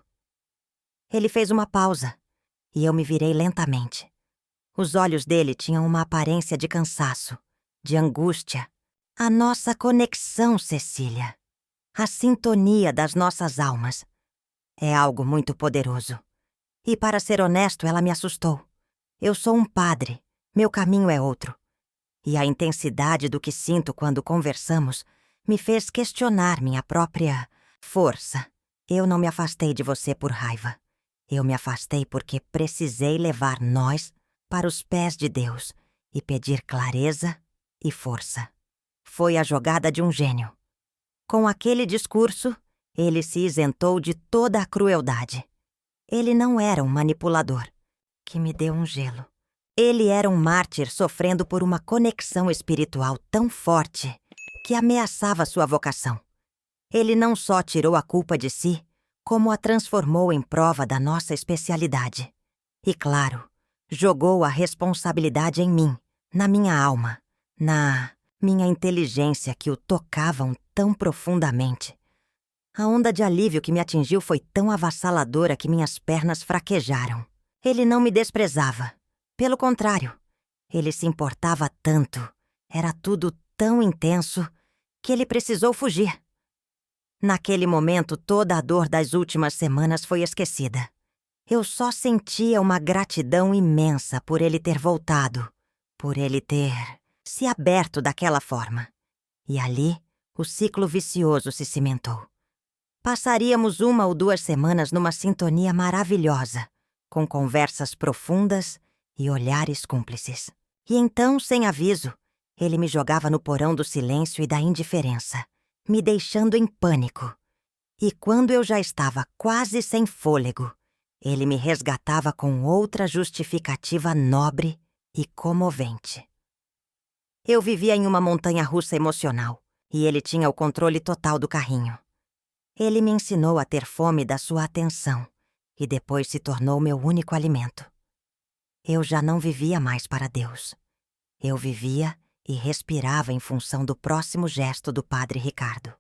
Ele fez uma pausa, e eu me virei lentamente. Os olhos dele tinham uma aparência de cansaço, de angústia. A nossa conexão, Cecília. A sintonia das nossas almas. É algo muito poderoso. E, para ser honesto, ela me assustou. Eu sou um padre. Meu caminho é outro. E a intensidade do que sinto quando conversamos me fez questionar minha própria força. Eu não me afastei de você por raiva. Eu me afastei porque precisei levar nós para os pés de Deus e pedir clareza e força. Foi a jogada de um gênio. Com aquele discurso, ele se isentou de toda a crueldade. Ele não era um manipulador, que me deu um gelo. Ele era um mártir sofrendo por uma conexão espiritual tão forte que ameaçava sua vocação. Ele não só tirou a culpa de si, como a transformou em prova da nossa especialidade. E, claro, jogou a responsabilidade em mim, na minha alma, na minha inteligência que o tocavam tão profundamente. A onda de alívio que me atingiu foi tão avassaladora que minhas pernas fraquejaram. Ele não me desprezava. Pelo contrário, ele se importava tanto, era tudo tão intenso, que ele precisou fugir. Naquele momento, toda a dor das últimas semanas foi esquecida. Eu só sentia uma gratidão imensa por ele ter voltado, por ele ter se aberto daquela forma. E ali, o ciclo vicioso se cimentou. Passaríamos 1 ou 2 semanas numa sintonia maravilhosa, com conversas profundas e olhares cúmplices. E então, sem aviso, ele me jogava no porão do silêncio e da indiferença, me deixando em pânico. E quando eu já estava quase sem fôlego, ele me resgatava com outra justificativa nobre e comovente. Eu vivia em uma montanha-russa emocional, e ele tinha o controle total do carrinho. Ele me ensinou a ter fome da sua atenção, e depois se tornou meu único alimento. Eu já não vivia mais para Deus. Eu vivia e respirava em função do próximo gesto do Padre Ricardo.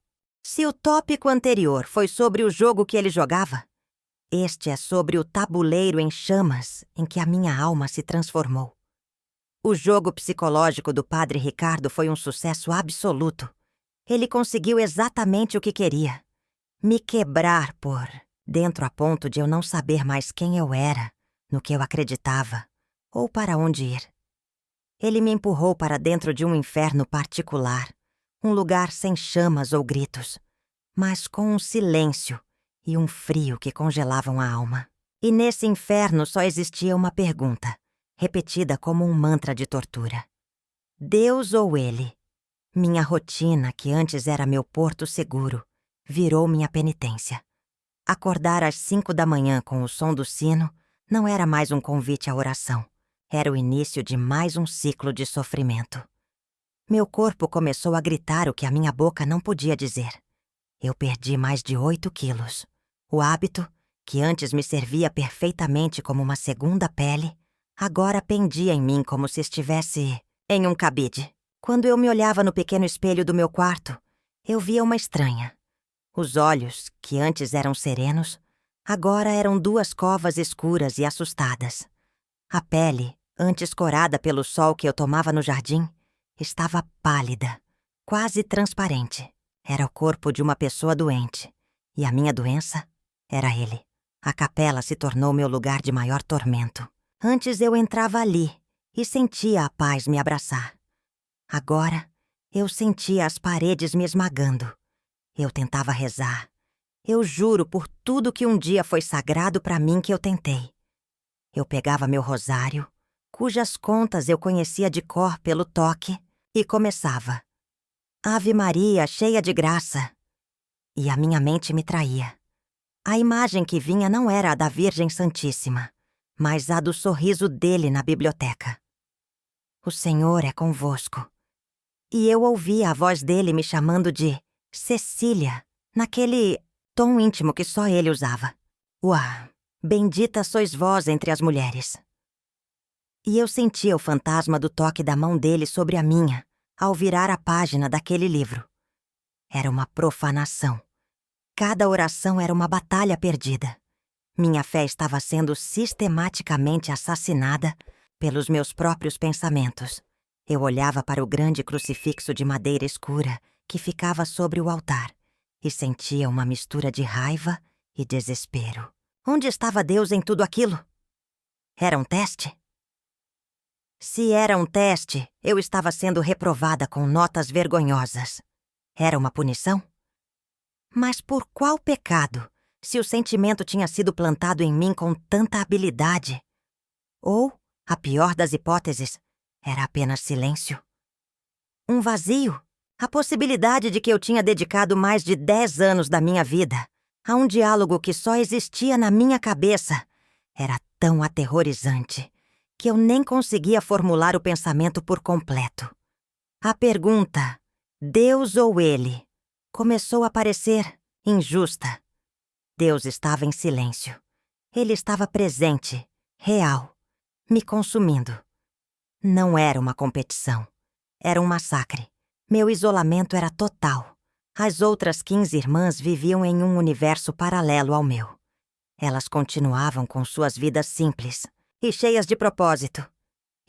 Se o tópico anterior foi sobre o jogo que ele jogava, este é sobre o tabuleiro em chamas em que a minha alma se transformou. O jogo psicológico do Padre Ricardo foi um sucesso absoluto. Ele conseguiu exatamente o que queria: me quebrar por dentro a ponto de eu não saber mais quem eu era, no que eu acreditava, ou para onde ir. Ele me empurrou para dentro de um inferno particular, um lugar sem chamas ou gritos, mas com um silêncio e um frio que congelavam a alma. E nesse inferno só existia uma pergunta, repetida como um mantra de tortura: Deus ou ele? Minha rotina, que antes era meu porto seguro, virou minha penitência. Acordar às 5 da manhã com o som do sino não era mais um convite à oração. Era o início de mais um ciclo de sofrimento. Meu corpo começou a gritar o que a minha boca não podia dizer. Eu perdi mais de 8 quilos. O hábito, que antes me servia perfeitamente como uma segunda pele, agora pendia em mim como se estivesse em um cabide. Quando eu me olhava no pequeno espelho do meu quarto, eu via uma estranha. Os olhos, que antes eram serenos, agora eram 2 covas escuras e assustadas. A pele, antes corada pelo sol que eu tomava no jardim, estava pálida, quase transparente. Era o corpo de uma pessoa doente, e a minha doença era ele. A capela se tornou meu lugar de maior tormento. Antes eu entrava ali e sentia a paz me abraçar. Agora, eu sentia as paredes me esmagando. Eu tentava rezar. Eu juro por tudo que um dia foi sagrado para mim que eu tentei. Eu pegava meu rosário, cujas contas eu conhecia de cor pelo toque, e começava: Ave Maria, cheia de graça. E a minha mente me traía. A imagem que vinha não era a da Virgem Santíssima, mas a do sorriso dele na biblioteca. O Senhor é convosco. E eu ouvia a voz dele me chamando de Cecília, naquele tom íntimo que só ele usava. Uau, bendita sois vós entre as mulheres. E eu sentia o fantasma do toque da mão dele sobre a minha, ao virar a página daquele livro. Era uma profanação. Cada oração era uma batalha perdida. Minha fé estava sendo sistematicamente assassinada pelos meus próprios pensamentos. Eu olhava para o grande crucifixo de madeira escura que ficava sobre o altar e sentia uma mistura de raiva e desespero. Onde estava Deus em tudo aquilo? Era um teste? Se era um teste, eu estava sendo reprovada com notas vergonhosas. Era uma punição? Mas por qual pecado, se o sentimento tinha sido plantado em mim com tanta habilidade? Ou, a pior das hipóteses, Era apenas silêncio. Um vazio. A possibilidade de que eu tinha dedicado mais de 10 anos da minha vida a um diálogo que só existia na minha cabeça era tão aterrorizante que eu nem conseguia formular o pensamento por completo. A pergunta, Deus ou ele, começou a parecer injusta. Deus estava em silêncio. Ele estava presente, real, me consumindo. Não era uma competição. Era um massacre. Meu isolamento era total. As outras 15 irmãs viviam em um universo paralelo ao meu. Elas continuavam com suas vidas simples e cheias de propósito.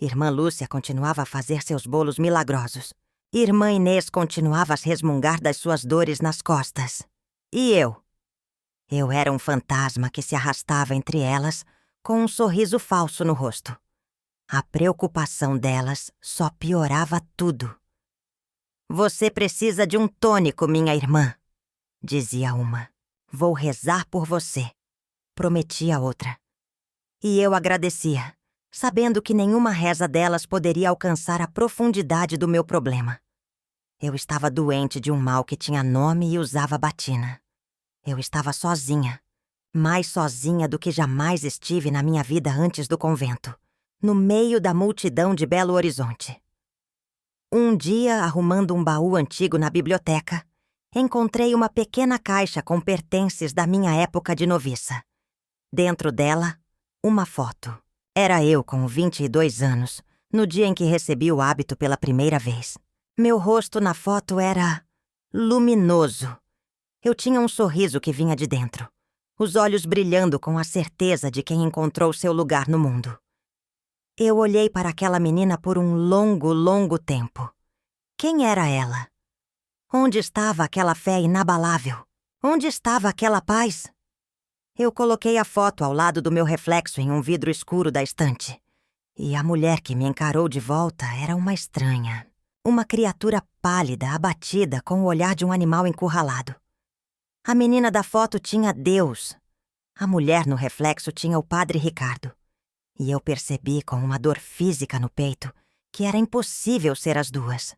Irmã Lúcia continuava a fazer seus bolos milagrosos. Irmã Inês continuava a resmungar das suas dores nas costas. E eu? Eu era um fantasma que se arrastava entre elas com um sorriso falso no rosto. A preocupação delas só piorava tudo. Você precisa de um tônico, minha irmã, dizia uma. Vou rezar por você, prometia a outra. E eu agradecia, sabendo que nenhuma reza delas poderia alcançar a profundidade do meu problema. Eu estava doente de um mal que tinha nome e usava batina. Eu estava sozinha, mais sozinha do que jamais estive na minha vida antes do convento, no meio da multidão de Belo Horizonte. Um dia, arrumando um baú antigo na biblioteca, encontrei uma pequena caixa com pertences da minha época de noviça. Dentro dela, uma foto. Era eu com 22 anos, no dia em que recebi o hábito pela primeira vez. Meu rosto na foto era luminoso. Eu tinha um sorriso que vinha de dentro, os olhos brilhando com a certeza de quem encontrou seu lugar no mundo. Eu olhei para aquela menina por um longo, longo tempo. Quem era ela? Onde estava aquela fé inabalável? Onde estava aquela paz? Eu coloquei a foto ao lado do meu reflexo em um vidro escuro da estante. E a mulher que me encarou de volta era uma estranha. Uma criatura pálida, abatida, com o olhar de um animal encurralado. A menina da foto tinha Deus. A mulher no reflexo tinha o Padre Ricardo. E eu percebi com uma dor física no peito que era impossível ser as duas.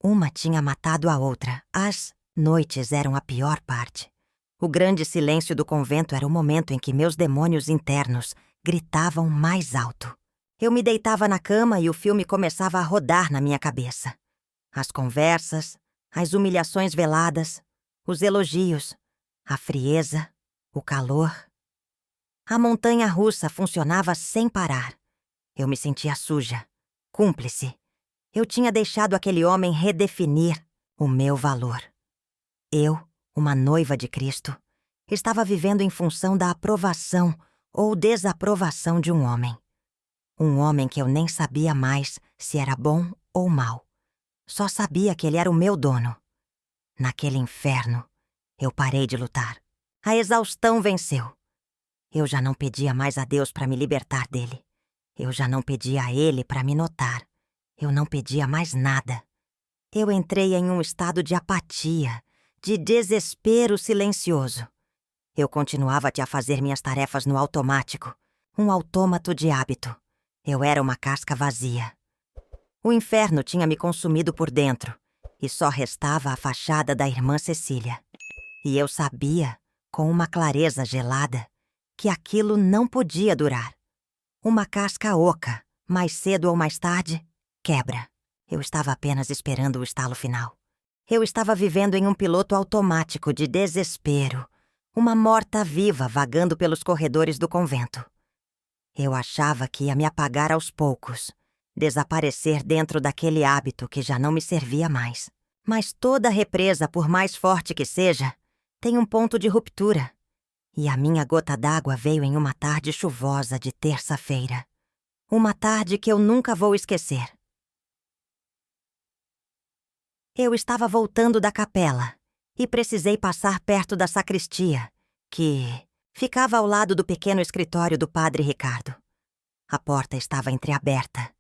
Uma tinha matado a outra. As noites eram a pior parte. O grande silêncio do convento era o momento em que meus demônios internos gritavam mais alto. Eu me deitava na cama e o filme começava a rodar na minha cabeça. As conversas, as humilhações veladas, os elogios, a frieza, o calor. A montanha-russa funcionava sem parar. Eu me sentia suja, cúmplice. Eu tinha deixado aquele homem redefinir o meu valor. Eu, uma noiva de Cristo, estava vivendo em função da aprovação ou desaprovação de um homem. Um homem que eu nem sabia mais se era bom ou mau. Só sabia que ele era o meu dono. Naquele inferno, eu parei de lutar. A exaustão venceu. Eu já não pedia mais a Deus para me libertar dele. Eu já não pedia a ele para me notar. Eu não pedia mais nada. Eu entrei em um estado de apatia, de desespero silencioso. Eu continuava a fazer minhas tarefas no automático, um autômato de hábito. Eu era uma casca vazia. O inferno tinha me consumido por dentro, e só restava a fachada da irmã Cecília. E eu sabia, com uma clareza gelada, que aquilo não podia durar. Uma casca oca, mais cedo ou mais tarde, quebra. Eu estava apenas esperando o estalo final. Eu estava vivendo em um piloto automático de desespero, uma morta-viva vagando pelos corredores do convento. Eu achava que ia me apagar aos poucos, desaparecer dentro daquele hábito que já não me servia mais. Mas toda represa, por mais forte que seja, tem um ponto de ruptura. E a minha gota d'água veio em uma tarde chuvosa de terça-feira. Uma tarde que eu nunca vou esquecer. Eu estava voltando da capela e precisei passar perto da sacristia, que ficava ao lado do pequeno escritório do Padre Ricardo. A porta estava entreaberta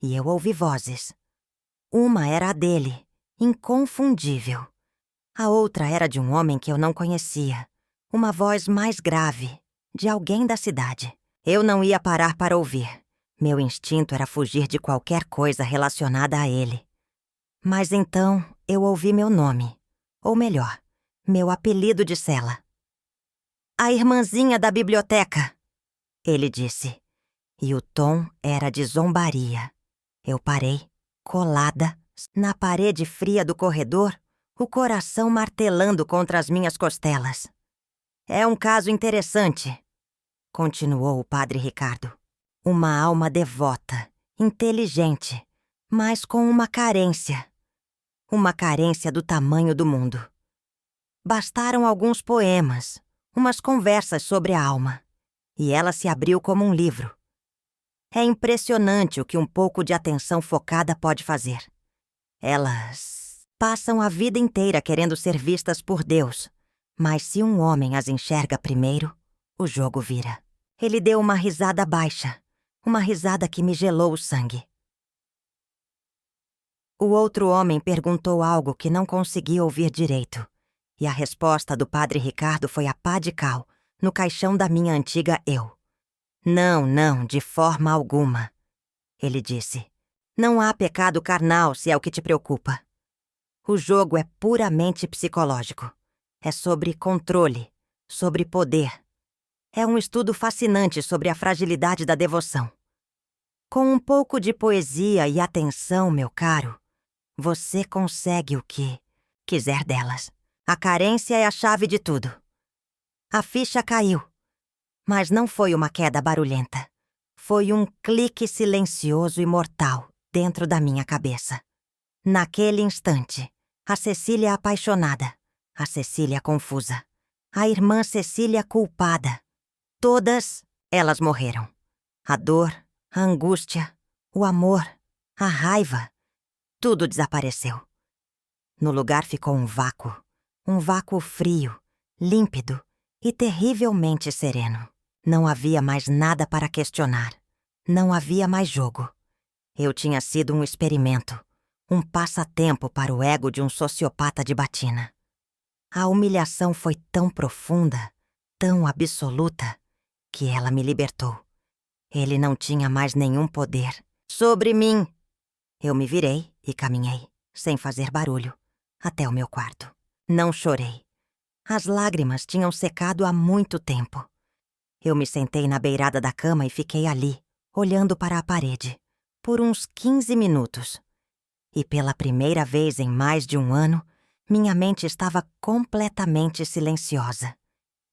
e eu ouvi vozes. Uma era a dele, inconfundível. A outra era de um homem que eu não conhecia. Uma voz mais grave, de alguém da cidade. Eu não ia parar para ouvir. Meu instinto era fugir de qualquer coisa relacionada a ele. Mas então eu ouvi meu nome, ou melhor, meu apelido de cela. A irmãzinha da biblioteca, ele disse. E o tom era de zombaria. Eu parei, colada, na parede fria do corredor, o coração martelando contra as minhas costelas. É um caso interessante, continuou o padre Ricardo. Uma alma devota, inteligente, mas com uma carência. Uma carência do tamanho do mundo. Bastaram alguns poemas, umas conversas sobre a alma, e ela se abriu como um livro. É impressionante o que um pouco de atenção focada pode fazer. Elas passam a vida inteira querendo ser vistas por Deus, mas se um homem as enxerga primeiro, o jogo vira. Ele deu uma risada baixa, uma risada que me gelou o sangue. O outro homem perguntou algo que não consegui ouvir direito, e a resposta do padre Ricardo foi a pá de cal, no caixão da minha antiga eu. Não, de forma alguma, ele disse. Não há pecado carnal, se é o que te preocupa. O jogo é puramente psicológico. É sobre controle, sobre poder. É um estudo fascinante sobre a fragilidade da devoção. Com um pouco de poesia e atenção, meu caro, você consegue o que quiser delas. A carência é a chave de tudo. A ficha caiu, mas não foi uma queda barulhenta. Foi um clique silencioso e mortal dentro da minha cabeça. Naquele instante, a Cecília apaixonada, a Cecília confusa, a irmã Cecília culpada. Todas elas morreram. A dor, a angústia, o amor, a raiva, tudo desapareceu. No lugar ficou um vácuo frio, límpido e terrivelmente sereno. Não havia mais nada para questionar. Não havia mais jogo. Eu tinha sido um experimento, um passatempo para o ego de um sociopata de batina. A humilhação foi tão profunda, tão absoluta, que ela me libertou. Ele não tinha mais nenhum poder sobre mim. Eu me virei e caminhei, sem fazer barulho, até o meu quarto. Não chorei. As lágrimas tinham secado há muito tempo. Eu me sentei na beirada da cama e fiquei ali, olhando para a parede, por uns 15 minutos. E pela primeira vez em mais de um ano, minha mente estava completamente silenciosa.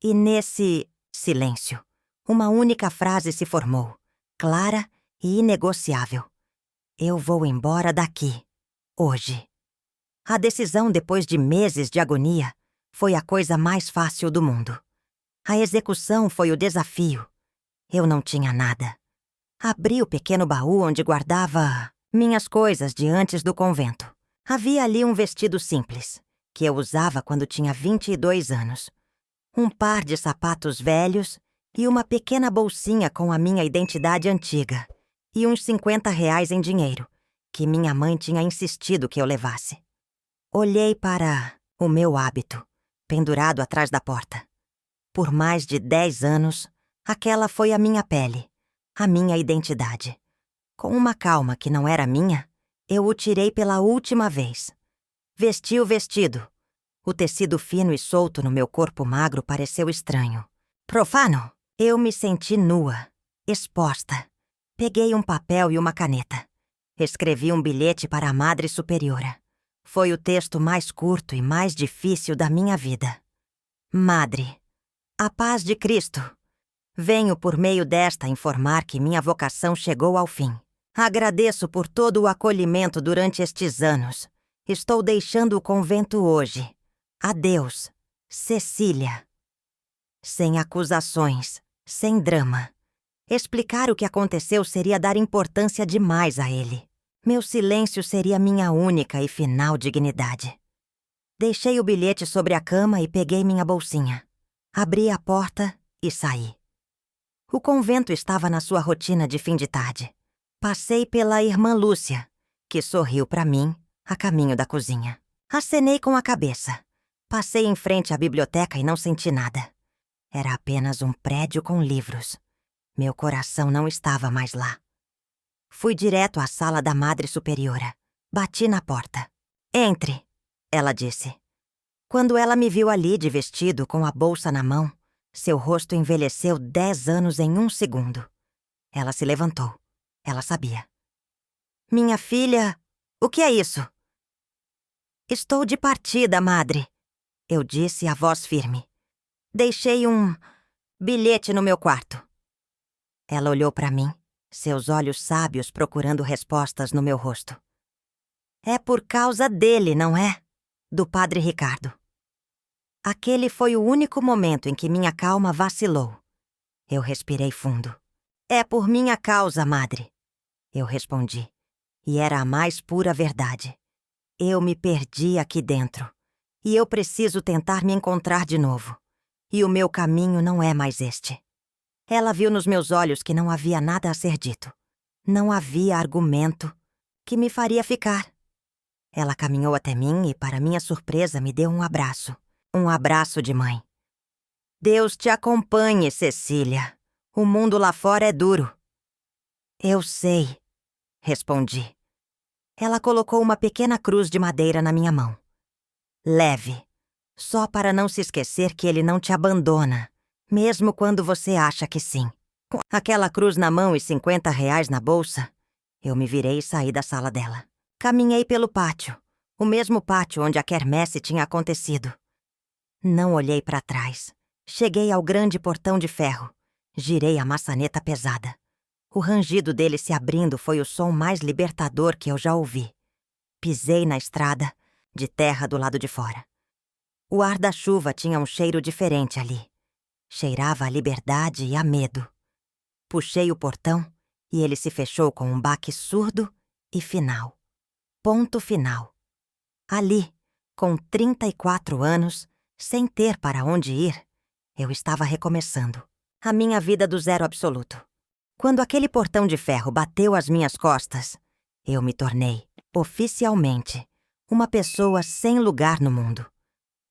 E nesse silêncio, uma única frase se formou, clara e inegociável. Eu vou embora daqui, hoje. A decisão, depois de meses de agonia, foi a coisa mais fácil do mundo. A execução foi o desafio. Eu não tinha nada. Abri o pequeno baú onde guardava minhas coisas de antes do convento. Havia ali um vestido simples, que eu usava quando tinha 22 anos. Um par de sapatos velhos e uma pequena bolsinha com a minha identidade antiga e uns R$ 50 em dinheiro, que minha mãe tinha insistido que eu levasse. Olhei para o meu hábito, pendurado atrás da porta. Por mais de 10 anos, aquela foi a minha pele, a minha identidade. Com uma calma que não era minha, eu o tirei pela última vez. Vesti o vestido. O tecido fino e solto no meu corpo magro pareceu estranho. Profano! Eu me senti nua, exposta. Peguei um papel e uma caneta. Escrevi um bilhete para a Madre Superiora. Foi o texto mais curto e mais difícil da minha vida. Madre, a paz de Cristo. Venho por meio desta informar que minha vocação chegou ao fim. Agradeço por todo o acolhimento durante estes anos. Estou deixando o convento hoje. Adeus, Cecília. Sem acusações, sem drama. Explicar o que aconteceu seria dar importância demais a ele. Meu silêncio seria minha única e final dignidade. Deixei o bilhete sobre a cama e peguei minha bolsinha. Abri a porta e saí. O convento estava na sua rotina de fim de tarde. Passei pela irmã Lúcia, que sorriu para mim a caminho da cozinha. Acenei com a cabeça. Passei em frente à biblioteca e não senti nada. Era apenas um prédio com livros. Meu coração não estava mais lá. Fui direto à sala da Madre Superiora. Bati na porta. Entre, ela disse. Quando ela me viu ali de vestido com a bolsa na mão, seu rosto envelheceu 10 anos em 1 segundo. Ela se levantou. Ela sabia. Minha filha, o que é isso? Estou de partida, madre, eu disse, a voz firme. Deixei um bilhete no meu quarto. Ela olhou para mim, seus olhos sábios procurando respostas no meu rosto. É por causa dele, não é? Do padre Ricardo. Aquele foi o único momento em que minha calma vacilou. Eu respirei fundo. É por minha causa, madre. Eu respondi. E era a mais pura verdade. Eu me perdi aqui dentro. E eu preciso tentar me encontrar de novo. E o meu caminho não é mais este. Ela viu nos meus olhos que não havia nada a ser dito. Não havia argumento que me faria ficar. Ela caminhou até mim e, para minha surpresa, me deu um abraço. Um abraço de mãe. Deus te acompanhe, Cecília. O mundo lá fora é duro. Eu sei, respondi. Ela colocou uma pequena cruz de madeira na minha mão. Leve, só para não se esquecer que ele não te abandona, mesmo quando você acha que sim. Com aquela cruz na mão e R$ 50 na bolsa, eu me virei e saí da sala dela. Caminhei pelo pátio, o mesmo pátio onde a quermesse tinha acontecido. Não olhei para trás. Cheguei ao grande portão de ferro. Girei a maçaneta pesada. O rangido dele se abrindo foi o som mais libertador que eu já ouvi. Pisei na estrada, de terra do lado de fora. O ar da chuva tinha um cheiro diferente ali. Cheirava a liberdade e a medo. Puxei o portão e ele se fechou com um baque surdo e final. Ponto final. Ali, com 34 anos, sem ter para onde ir, eu estava recomeçando. A minha vida do zero absoluto. Quando aquele portão de ferro bateu às minhas costas, eu me tornei, oficialmente, uma pessoa sem lugar no mundo.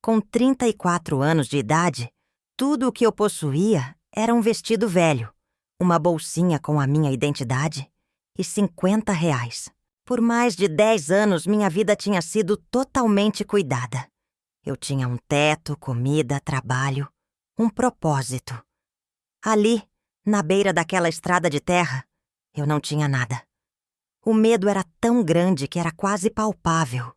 Com 34 anos de idade, tudo o que eu possuía era um vestido velho, uma bolsinha com a minha identidade e R$ 50. Por mais de 10 anos, minha vida tinha sido totalmente cuidada. Eu tinha um teto, comida, trabalho, um propósito. Ali, na beira daquela estrada de terra, eu não tinha nada. O medo era tão grande que era quase palpável.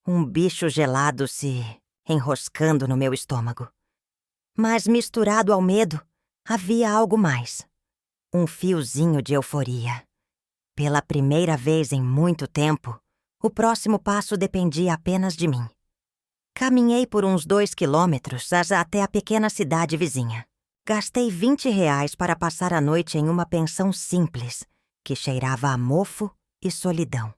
Um bicho gelado se enroscando no meu estômago. Mas misturado ao medo, havia algo mais. Um fiozinho de euforia. Pela primeira vez em muito tempo, o próximo passo dependia apenas de mim. Caminhei por uns 2 quilômetros até a pequena cidade vizinha. Gastei R$ 20 para passar a noite em uma pensão simples, que cheirava a mofo e solidão.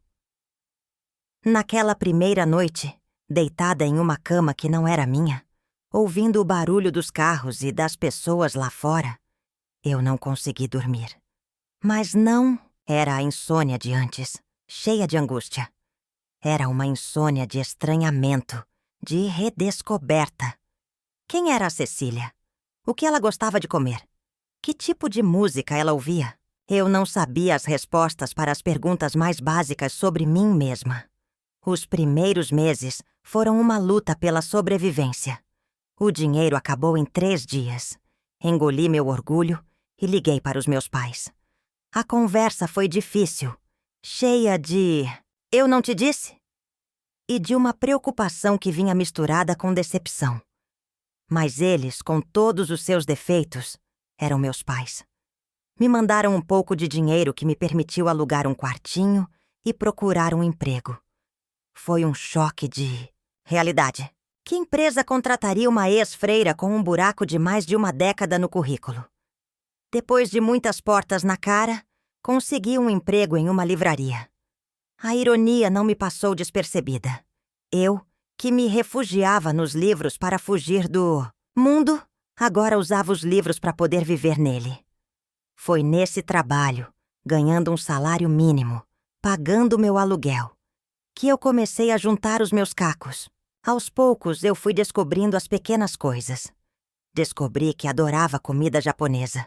Naquela primeira noite, deitada em uma cama que não era minha, ouvindo o barulho dos carros e das pessoas lá fora, eu não consegui dormir. Mas não era a insônia de antes, cheia de angústia. Era uma insônia de estranhamento, de redescoberta. Quem era a Cecília? O que ela gostava de comer? Que tipo de música ela ouvia? Eu não sabia as respostas para as perguntas mais básicas sobre mim mesma. Os primeiros meses foram uma luta pela sobrevivência. O dinheiro acabou em 3 dias. Engoli meu orgulho e liguei para os meus pais. A conversa foi difícil, cheia de "eu não te disse?" e de uma preocupação que vinha misturada com decepção. Mas eles, com todos os seus defeitos, eram meus pais. Me mandaram um pouco de dinheiro que me permitiu alugar um quartinho e procurar um emprego. Foi um choque de realidade. Que empresa contrataria uma ex-freira com um buraco de mais de uma década no currículo? Depois de muitas portas na cara, consegui um emprego em uma livraria. A ironia não me passou despercebida. Eu, que me refugiava nos livros para fugir do mundo, agora usava os livros para poder viver nele. Foi nesse trabalho, ganhando um salário mínimo, pagando meu aluguel, que eu comecei a juntar os meus cacos. Aos poucos, eu fui descobrindo as pequenas coisas. Descobri que adorava comida japonesa.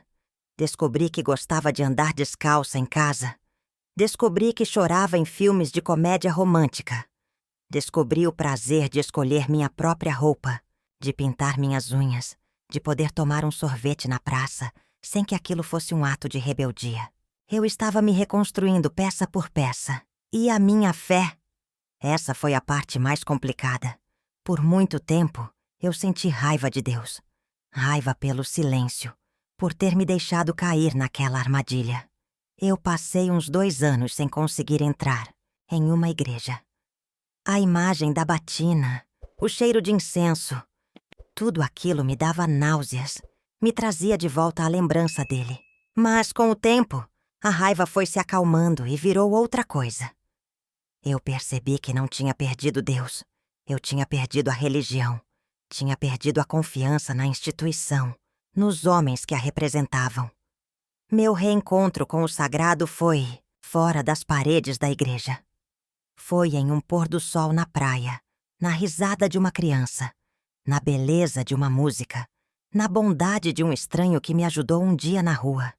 Descobri que gostava de andar descalça em casa. Descobri que chorava em filmes de comédia romântica. Descobri o prazer de escolher minha própria roupa, de pintar minhas unhas, de poder tomar um sorvete na praça, sem que aquilo fosse um ato de rebeldia. Eu estava me reconstruindo peça por peça. E a minha fé? Essa foi a parte mais complicada. Por muito tempo, eu senti raiva de Deus. Raiva pelo silêncio, por ter me deixado cair naquela armadilha. Eu passei uns 2 anos sem conseguir entrar em uma igreja. A imagem da batina, o cheiro de incenso, tudo aquilo me dava náuseas, me trazia de volta a lembrança dele. Mas, com o tempo, a raiva foi se acalmando e virou outra coisa. Eu percebi que não tinha perdido Deus. Eu tinha perdido a religião. Tinha perdido a confiança na instituição, nos homens que a representavam. Meu reencontro com o sagrado foi fora das paredes da igreja. Foi em um pôr do sol na praia, na risada de uma criança, na beleza de uma música, na bondade de um estranho que me ajudou um dia na rua.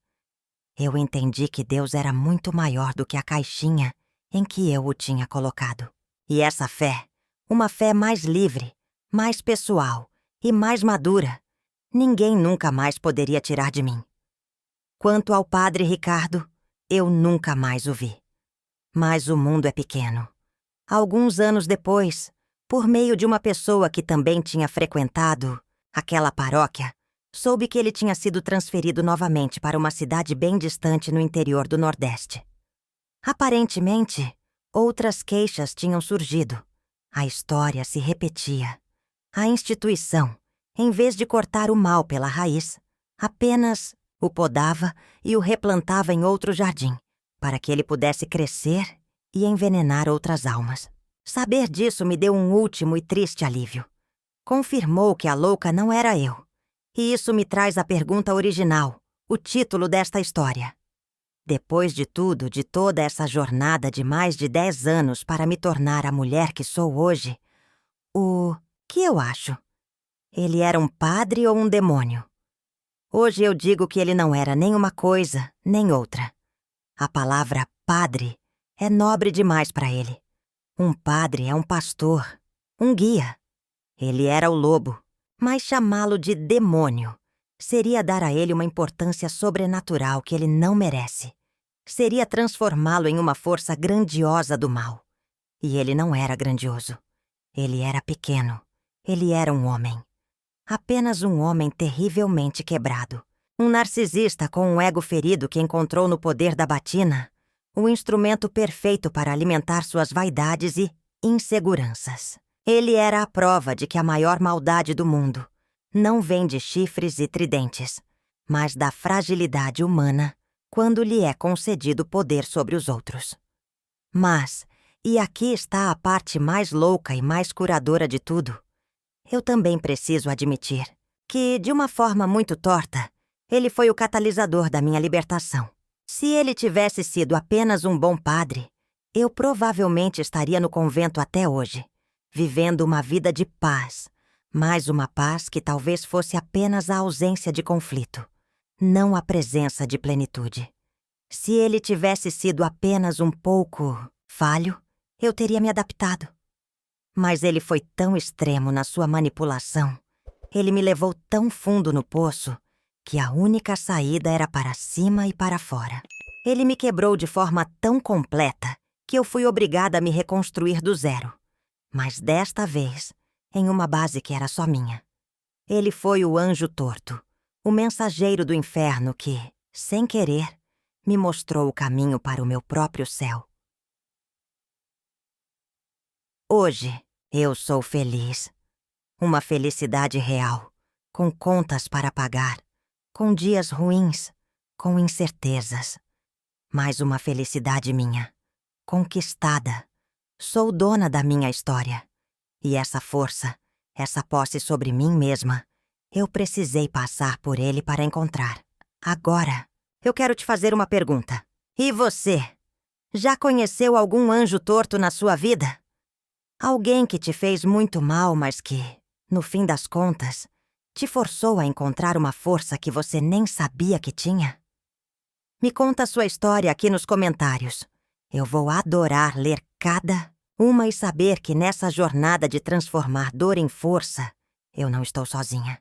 Eu entendi que Deus era muito maior do que a caixinha em que eu o tinha colocado. E essa fé, uma fé mais livre, mais pessoal e mais madura, ninguém nunca mais poderia tirar de mim. Quanto ao Padre Ricardo, eu nunca mais o vi. Mas o mundo é pequeno. Alguns anos depois, por meio de uma pessoa que também tinha frequentado aquela paróquia, soube que ele tinha sido transferido novamente para uma cidade bem distante no interior do Nordeste. Aparentemente, outras queixas tinham surgido. A história se repetia. A instituição, em vez de cortar o mal pela raiz, apenas o podava e o replantava em outro jardim, para que ele pudesse crescer e envenenar outras almas. Saber disso me deu um último e triste alívio. Confirmou que a louca não era eu. E isso me traz a pergunta original, o título desta história. Depois de tudo, de toda essa jornada de mais de 10 anos para me tornar a mulher que sou hoje, o que eu acho? Ele era um padre ou um demônio? Hoje eu digo que ele não era nem uma coisa, nem outra. A palavra padre é nobre demais para ele. Um padre é um pastor, um guia. Ele era o lobo, mas chamá-lo de demônio seria dar a ele uma importância sobrenatural que ele não merece. Seria transformá-lo em uma força grandiosa do mal. E ele não era grandioso. Ele era pequeno. Ele era um homem. Apenas um homem terrivelmente quebrado. Um narcisista com um ego ferido que encontrou no poder da batina o instrumento perfeito para alimentar suas vaidades e inseguranças. Ele era a prova de que a maior maldade do mundo não vem de chifres e tridentes, mas da fragilidade humana quando lhe é concedido poder sobre os outros. Mas, e aqui está a parte mais louca e mais curadora de tudo, eu também preciso admitir que, de uma forma muito torta, ele foi o catalisador da minha libertação. Se ele tivesse sido apenas um bom padre, eu provavelmente estaria no convento até hoje, vivendo uma vida de paz, mas uma paz que talvez fosse apenas a ausência de conflito, não a presença de plenitude. Se ele tivesse sido apenas um pouco falho, eu teria me adaptado. Mas ele foi tão extremo na sua manipulação, ele me levou tão fundo no poço, que a única saída era para cima e para fora. Ele me quebrou de forma tão completa que eu fui obrigada a me reconstruir do zero. Mas desta vez, em uma base que era só minha. Ele foi o anjo torto, o mensageiro do inferno que, sem querer, me mostrou o caminho para o meu próprio céu. Hoje, eu sou feliz. Uma felicidade real, com contas para pagar, com dias ruins, com incertezas. Mas uma felicidade minha, conquistada. Sou dona da minha história. E essa força, essa posse sobre mim mesma, eu precisei passar por ele para encontrar. Agora, eu quero te fazer uma pergunta. E você? Já conheceu algum anjo torto na sua vida? Alguém que te fez muito mal, mas que, no fim das contas, te forçou a encontrar uma força que você nem sabia que tinha? Me conta a sua história aqui nos comentários. Eu vou adorar ler cada uma e saber que nessa jornada de transformar dor em força, eu não estou sozinha.